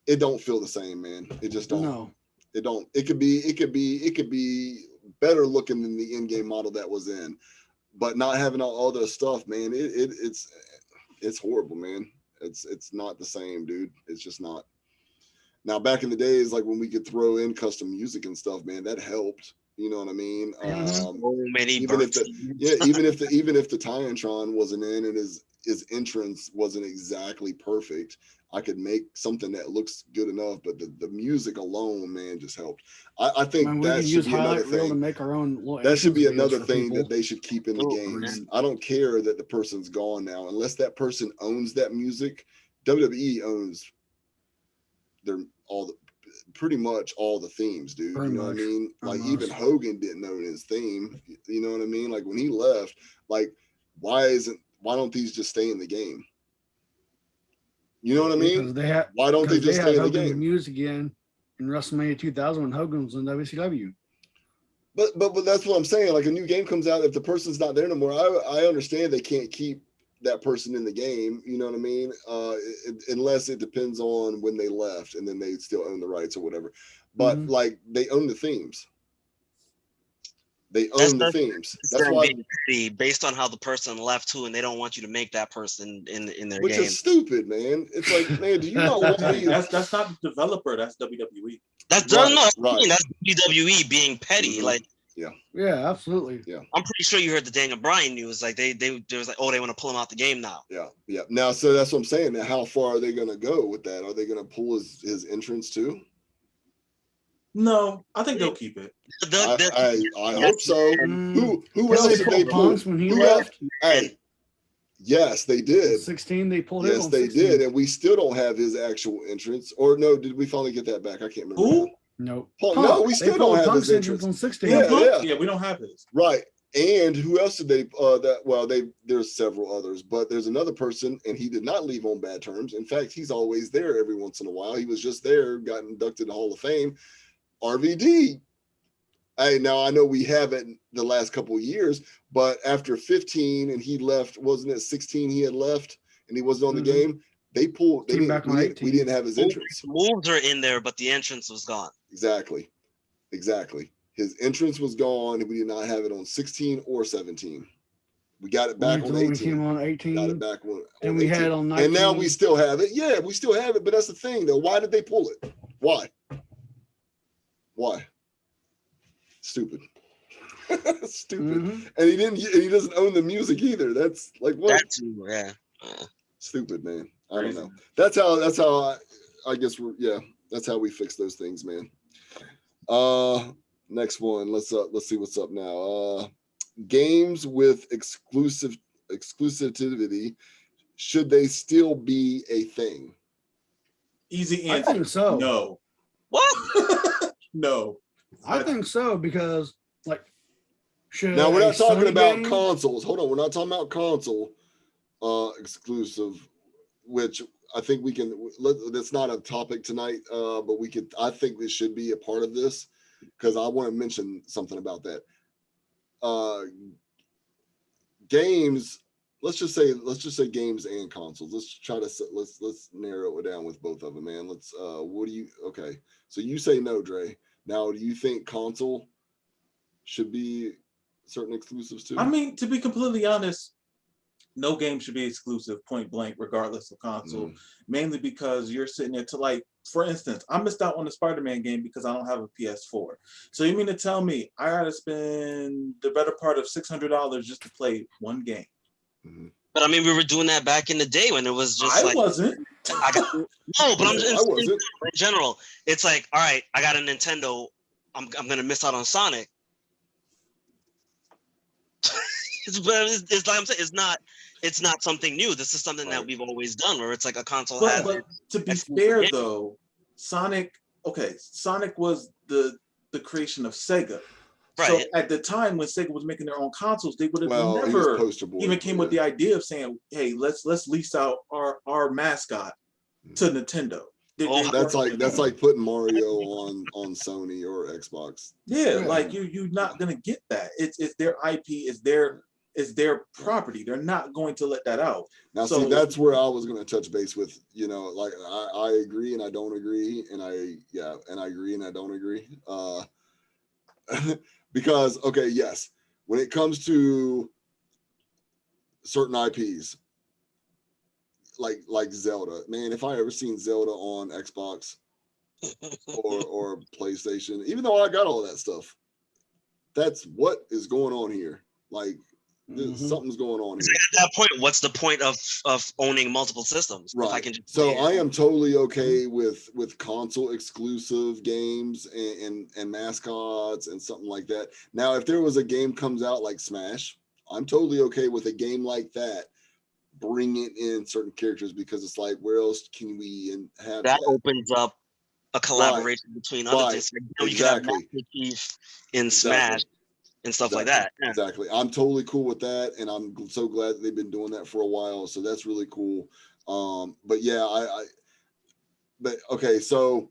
it don't feel the same, man. It just don't. No. It don't. It could be better looking than the in-game model that was in, but not having all the stuff, man. It's horrible, man. It's not the same, dude. It's just not. Now, back in the days, like when we could throw in custom music and stuff, man, that helped. You know what I mean? So many even if the Titantron wasn't in and his entrance wasn't exactly perfect, I could make something that looks good enough. But the music alone, man, just helped. I think that should be another thing. To make our own that should be another thing people. that they should keep in the games. Man. I don't care that the person's gone now, unless that person owns that music. WWE owns pretty much all the themes, dude. You know what I mean? Like even Hogan didn't own his theme. You know what I mean? Like when he left, like why don't these just stay in the game? You know what I mean? Why don't they just stay in the game? Music again in WrestleMania 2000 when Hogan was in WCW. But that's what I'm saying. Like a new game comes out, if the person's not there no more, I understand they can't keep that person in the game, you know what I mean? Unless it depends on when they left, and then they still own the rights or whatever. But like they own the themes. They own the themes. That's why, based on how the person left too, and they don't want you to make that person in their which game. Is stupid, man. It's like, man, do you not want me? That's not the developer. That's WWE. That's WWE being petty. Like. Yeah, absolutely. Yeah, I'm pretty sure you heard the Daniel Bryan news. Like they was like, oh, they want to pull him out the game now. Yeah. Now, so that's what I'm saying. Now, how far are they going to go with that? Are they going to pull his entrance too? No, I think they'll keep it. I hope so. Who else did they pull? When he left? Hey, yes, they did. 16, they pulled. Yes, they did, and we still don't have his actual entrance. Or no, did we finally get that back? I can't remember. Who? No. No, we still don't have his entrance on 16. Yeah, we don't have his. Right. And who else did they there's several others, but there's another person, and he did not leave on bad terms. In fact, he's always there every once in a while. He was just there, got inducted to the Hall of Fame. RVD. Hey, now I know we haven't the last couple of years, but after 15 and he left, wasn't it 16 he had left and he wasn't on the game? We didn't have his entrance. Moves are in there, but the entrance was gone. Exactly. His entrance was gone, and we did not have it on 16 or 17. We got it back on 18. We came on 18. Got it back on and we 18. had it on 19. And now we still have it. Yeah, we still have it, but that's the thing, though. Why did they pull it? Why? Stupid. Stupid. And he doesn't own the music either. That's like what? Stupid, man. I don't know. That's how I guess that's how we fix those things, man. Next one. Let's see what's up now. Games with exclusive exclusivity, should they still be a thing? Easy I answer. think so. No. What? No. I think so because like should Now we're a not talking Sony about game- consoles. Hold on, we're not talking about console exclusive, which I think we can. That's not a topic tonight, but we could. I think this should be a part of this because I want to mention something about that. Games. Let's just say games and consoles. Let's narrow it down with both of them, man. Okay. So you say no, Dre. Now, do you think console should be certain exclusives too? I mean, to be completely honest, no game should be exclusive, point blank, regardless of console. Mainly because you're sitting there to like, for instance, I missed out on the Spider-Man game because I don't have a PS4. So you mean to tell me I gotta spend the better part of $600 just to play one game? But I mean, we were doing that back in the day when it was just I wasn't. no, but I'm just I wasn't. in general. It's like, all right, I got a Nintendo. I'm gonna miss out on Sonic. It's like I'm saying, it's not something new. This is something that we've always done, where it's like a console has. But to be exclusive fair game. though, Sonic was the creation of Sega. So Right. at the time when Sega was making their own consoles, they would have Well, he was never poster boy, even came with the idea of saying, "Hey, let's lease out our mascot to Nintendo." That's like putting Mario on Sony or Xbox. Yeah, like you're not gonna get that. It's their IP, it's their property. They're not going to let that out. Now, So- see, that's where I was going to touch base with. Like I agree and I don't agree, and I agree and I don't agree. Because yes, when it comes to certain IPs, like Zelda, man, if I ever seen Zelda on Xbox or PlayStation, even though I got all that stuff, that's what is going on here. Like something's going on here. At that point, what's the point of owning multiple systems? Right. If I can just So I am totally okay with console exclusive games and mascots and something like that. Now, if there was a game comes out like Smash, I'm totally okay with a game like that bringing in certain characters because it's like, where else can we have that opens up a collaboration between other things. Like, you can have Master Chief in Smash and stuff like that. Yeah. Exactly. I'm totally cool with that, and I'm so glad that they've been doing that for a while. So that's really cool. But yeah, but okay. So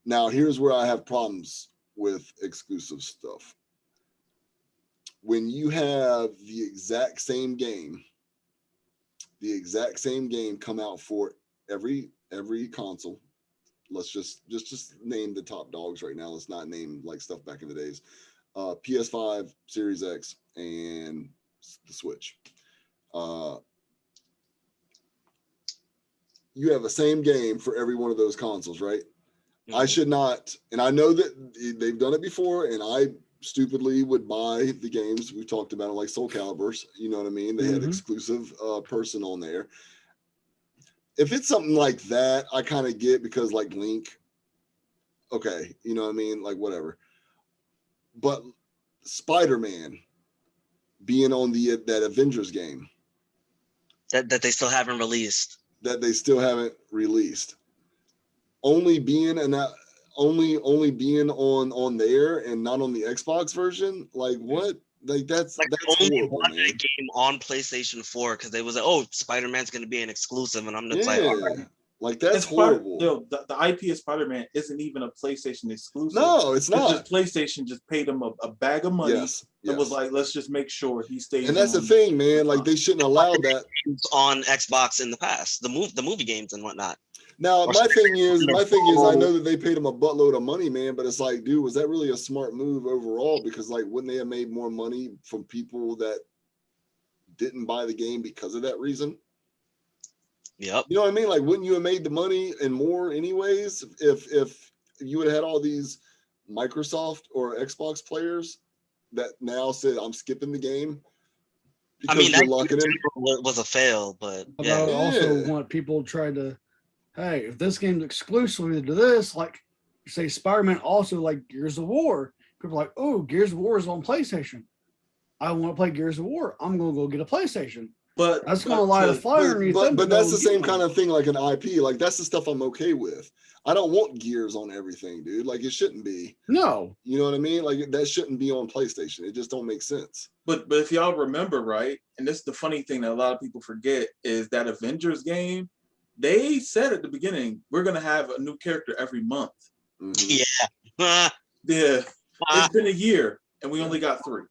now here's where I have problems with exclusive stuff. When you have the exact same game come out for every console. Let's just name the top dogs right now. Let's not name like stuff back in the days. PS5, Series X, and the Switch. You have the same game for every one of those consoles, right? I should not, and I know that they've done it before, and I stupidly would buy the games. We talked about it, like Soul Calibers, you know what I mean? They had exclusive person on there. If it's something like that, I kind of get, because like Link, okay, you know what I mean? Like whatever. But Spider-Man being on that Avengers game that they still haven't released. Only being only being on there and not on the Xbox version, like what? Like that's only horrible, bought man. that game on PlayStation 4 because they was like, oh, Spider-Man's gonna be an exclusive, and I'm just Yeah, like, all right. like that's And horrible. The IP of Spider-Man isn't even a PlayStation exclusive. No, it's not. Just PlayStation just paid him a bag of money and was like, let's just make sure he stays. And that's the thing, man. Like they shouldn't allow that On Xbox in the past, the movie games and whatnot. Now, my thing is, I know that they paid him a buttload of money, man, but it's like, dude, was that really a smart move overall? Because like, wouldn't they have made more money from people that didn't buy the game because of that reason? Yep. You know what I mean? Like, wouldn't you have made the money and more anyways if you would have had all these Microsoft or Xbox players that now said, I'm skipping the game? I mean, that locking in? was a fail, but But yeah. I also want people to try to, hey, if this game's exclusively to this, like say Spider-Man, also like Gears of War, people are like, oh, Gears of War is on PlayStation. I want to play Gears of War. I'm gonna go get a PlayStation. But That's gonna light a fire underneath them. But to that's go the same get kind one. of thing like an IP. Like that's the stuff I'm okay with. I don't want Gears on everything, dude. Like it shouldn't be. No. You know what I mean? Like that shouldn't be on PlayStation. It just don't make sense. But if y'all remember, right, and this is the funny thing that a lot of people forget, is that Avengers game, they said at the beginning, we're gonna have a new character every month. Mhm. Yeah. Yeah. It's been a year and we only got 3.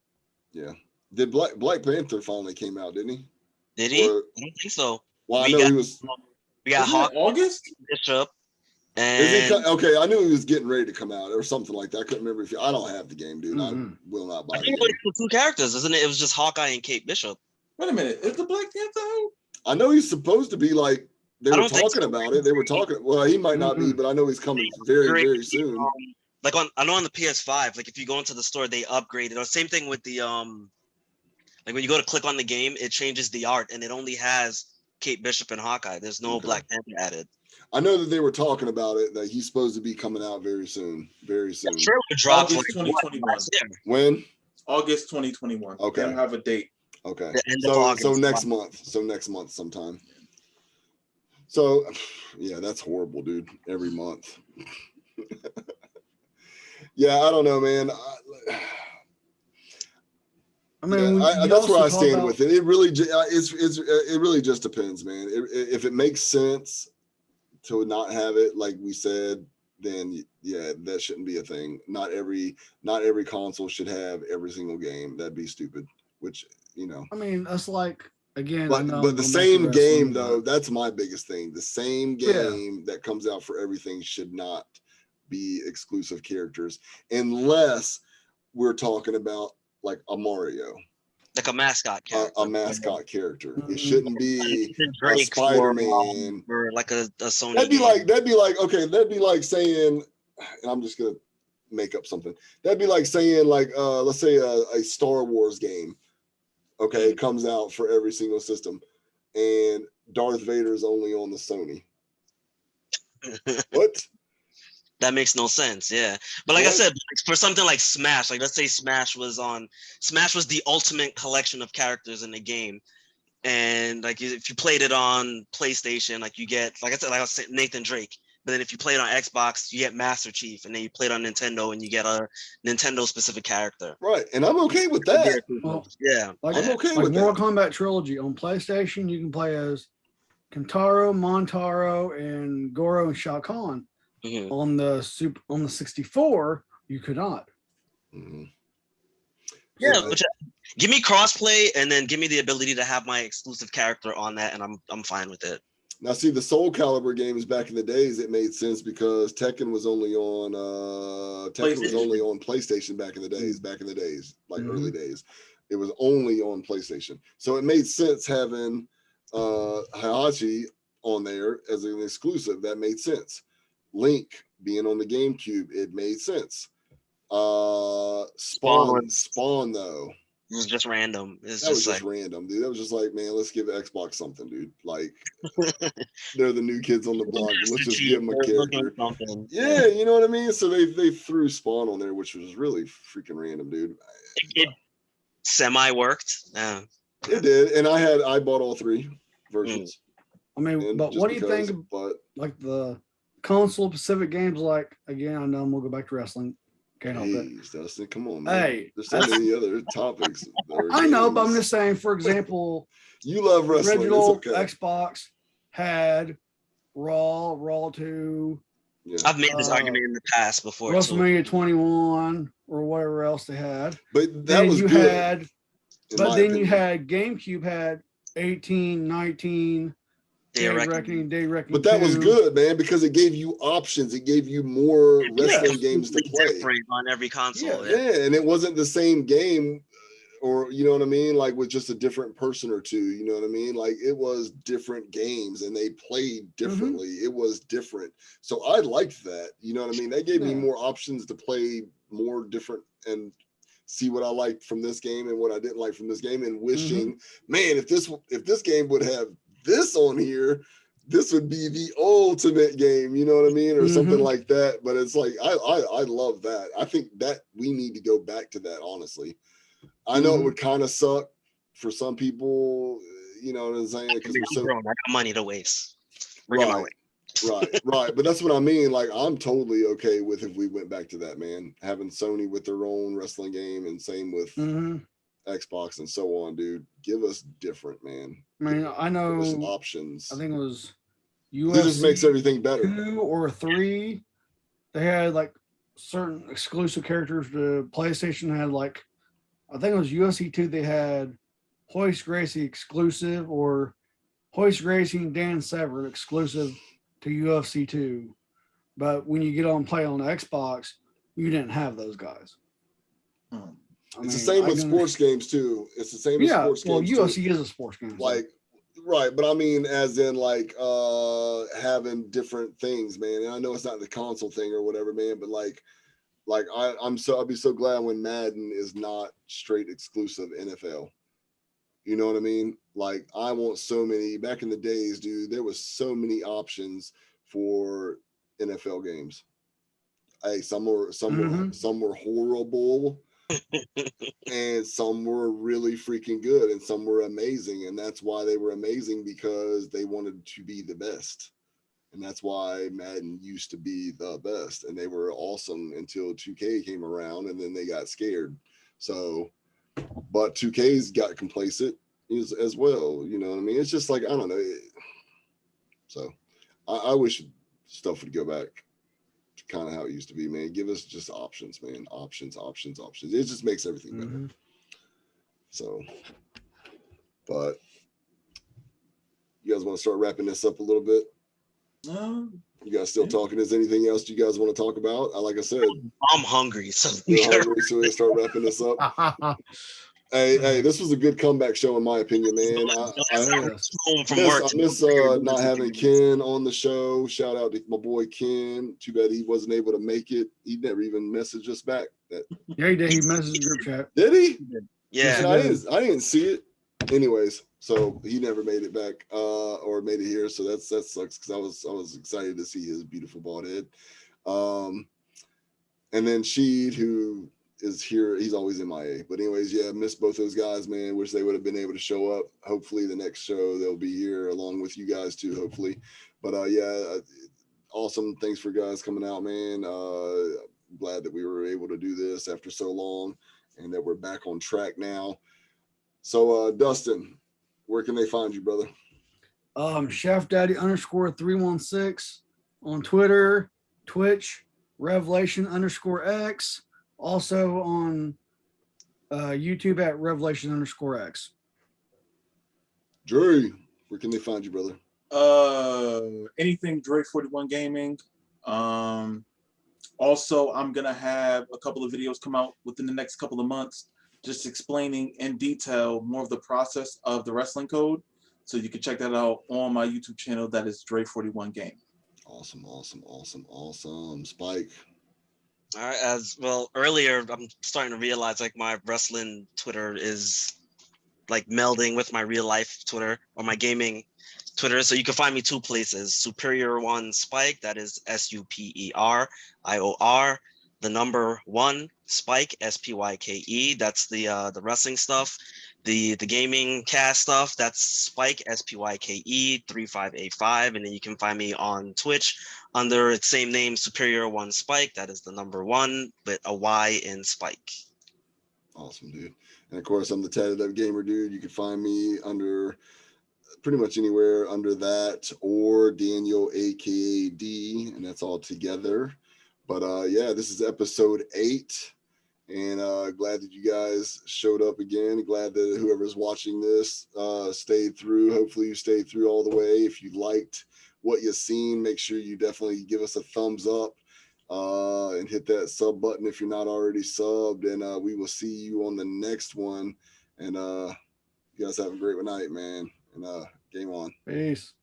Yeah. Did Black Panther finally came out, didn't he? Did he? Or, I don't think so. well, I We know got- he was. We got Isn't it Hawk August? Bishop. Is he And okay? I knew he was getting ready to come out or something like that. I couldn't remember if I don't have the game, dude. Mhm. I will not I buy the think it game. was 2 characters, isn't it? It was just Hawkeye and Kate Bishop. Wait a minute. Is the Black Panther out? I know he's supposed to be like they I were don't think talking so. about it. They were talking. Well, he might not be, Mm-mm. but I know he's coming very, very soon. Like I know on the PS5, like if you go into the store, they upgraded. Or same thing with the like when you go to click on the game, it changes the art and it only has Kate Bishop and Hawkeye. There's no Okay. Black Panther added. I know that they were talking about it. That he's supposed to be coming out very soon. Very soon. That trailer dropped August like what, 2021. last year? When? August 2021. Okay. They don't have a date. Okay. The end of So August. next month. So next month sometime. So yeah, that's horrible, dude. Every month. Yeah, I don't know, man. I mean, Yeah, you that's where also I talk stand about- with it. It really, it really just depends, man. If it makes sense to not have it, like we said, then yeah, that shouldn't be a thing. Not every console should have every single game. That'd be stupid. Which I mean, that's like again. I know but the I'm same going back to game wrestling, though, but- that's my biggest thing. The same Yeah. game that comes out for everything should not be exclusive characters unless we're talking about like a Mario, Like a mascot character. a mascot character. It Mhm. shouldn't be Nathan a Drake Spider-Man. or like a Sony. That'd be game. like saying, and I'm just gonna make up something. That'd be like saying like let's say a Star Wars game. Okay, it comes out for every single system, and Darth Vader is only on the Sony. What? That makes no sense. Yeah. But like I What? said, for something like Smash, like let's say Smash was the ultimate collection of characters in the game. And like if you played it on PlayStation, like you get, like I was saying, Nathan Drake. But then if you play it on Xbox, you get Master Chief. And then you play it on Nintendo and you get a Nintendo specific character. Right, and I'm okay with that. Well, Yeah. like, I'm okay like with Mortal that. Kombat Trilogy on PlayStation, you can play as Kentaro, Montaro, and Goro and Shao Kahn. Mhm. On the 64, you could not. Mhm. Yeah, So, which, give me crossplay and then give me the ability to have my exclusive character on that, and I'm fine with it. now, see, the Soul Calibur games back in the days, it made sense because Tekken was only on PlayStation back in the days, like Mhm. early days. It was only on PlayStation, so it made sense having Heihachi on there as an exclusive. That made sense. Link being on the GameCube, it made sense. Spawn though. It was just random. It's That was just just like random, dude. That was just like, man, let's give Xbox something, dude. Like, they're the new kids on the block. Let's just give them a character. Something. Yeah, you know what I mean? So they threw Spawn on there, which was really freaking random, dude. It semi worked. Yeah. It did. And I bought all 3 versions. I mean, And but just what do you because, think? But Like the console specific games, like again, I know I'm gonna go back to wrestling. Can't help it. geez, Dustin, come on, man. Hey, There's so many other topics. that are I know, but I'm games. just saying. For example, You love wrestling. It's original okay. Xbox had Raw 2, Yeah. I've made this argument in the past before. Too. WrestleMania 21, or whatever else they had. But that Then was you good. had, in but my then you opinion. had GameCube had 18, 19, Day of Day Reckoning. But that was 2. good, man, because it gave you options. It gave you more Yeah, wrestling games to completely play. different on every console. Yeah, and it wasn't the same game, or you know what I mean, like with just a different person or two. You know what I mean? Like it was different games, and they played differently. It was different, so I liked that. You know what I mean? They gave me Yeah. more options to play more different and see what I liked from this game and what I didn't like from this game. And wishing, man, if this game would have this on here, this would be the ultimate game, you know what I mean, or something Mhm. like that. But it's like I love that. I think that we need to go back to that. Honestly, I know it would kind of suck for some people, You know what I'm saying? Because I'm we're so grown. I got money to waste. Bring it my way. right. But that's what I mean. Like, I'm totally okay with if we went back to that, man. Having Sony with their own wrestling game, and same with Xbox and so on, dude. Give us different, man. I mean, I Give us know. options. I think it was It just makes UFC everything better. 2 or 3. They had like certain exclusive characters. The PlayStation had like, I think it was UFC 2. They had Hoist Gracie exclusive, or Hoist Gracie and Dan Severn exclusive to UFC 2. But when you get on play on Xbox, you didn't have those guys. It's the same with sports games too. It's the same with sports games. UFC is a sports game. Like, right, but I mean, as in like having different things, man. And I know it's not the console thing or whatever, man, but like I'll be so glad when Madden is not straight exclusive NFL. You know what I mean? Like, I want so many. Back in the days, dude, there was so many options for NFL games. Hey, some were horrible, and some were really freaking good, and some were amazing. And that's why they were amazing, because they wanted to be the best. And that's why Madden used to be the best, and they were awesome until 2K came around, and then they got scared. So, but 2K's got complacent as well. You know what I mean? It's just like, I don't know. So I wish stuff would go back to kind of how it used to be, man. Give us just options, man. Options. It just makes everything better. So, but you guys want to start wrapping this up a little bit? You guys still talking? Is anything else you guys want to talk about? Like I said, I'm hungry, so so we start wrapping this up. Hey, this was a good comeback show in my opinion, man. I miss not having Ken on the show. Shout out to my boy Ken. Too bad he wasn't able to make it. He never even messaged us back. Yeah, he did. He messaged the group chat. Did he? Yeah. I didn't see it. Anyways, so he never made it back or made it here. So that sucks, because I was excited to see his beautiful bald head. And then Sheed, who is here, he's always MIA. But anyways, yeah, miss both those guys, man. Wish they would have been able to show up. Hopefully the next show they'll be here along with you guys too, hopefully. But yeah, awesome. Thanks for guys coming out, man. Glad that we were able to do this after so long, and that we're back on track now. So Dustin, where can they find you, brother? Chef Daddy _316 on Twitter, Twitch, Revelation _X, also on YouTube at Revelation _X. Dre, where can they find you, brother? Anything Dre 41 Gaming. Also, I'm gonna have a couple of videos come out within the next couple of months, just explaining in detail more of the process of the wrestling code. So you can check that out on my YouTube channel. That is Dre 41 Game. Awesome. Spike. All right. As well, earlier, I'm starting to realize like my wrestling Twitter is like melding with my real life Twitter or my gaming Twitter. So you can find me 2 places: Superior One Spike, that is SUPERIOR, the number 1 Spike, SPYKE, that's the wrestling stuff. The gaming cast stuff, that's Spike, SPYKE 3585, and then you can find me on Twitch under its same name, Superior One Spike, that is the number 1 with a Y in Spike. Awesome, dude. And of course, I'm the Tatted Up Gamer, dude. You can find me under pretty much anywhere under that, or Daniel aka D, and that's all together. But yeah, this is episode 8, and glad that you guys showed up again. Glad that whoever's watching this stayed through. Hopefully you stayed through all the way. If you liked what you've seen, make sure you definitely give us a thumbs up and hit that sub button if you're not already subbed, and we will see you on the next one. And you guys have a great night, man, and game on. Peace.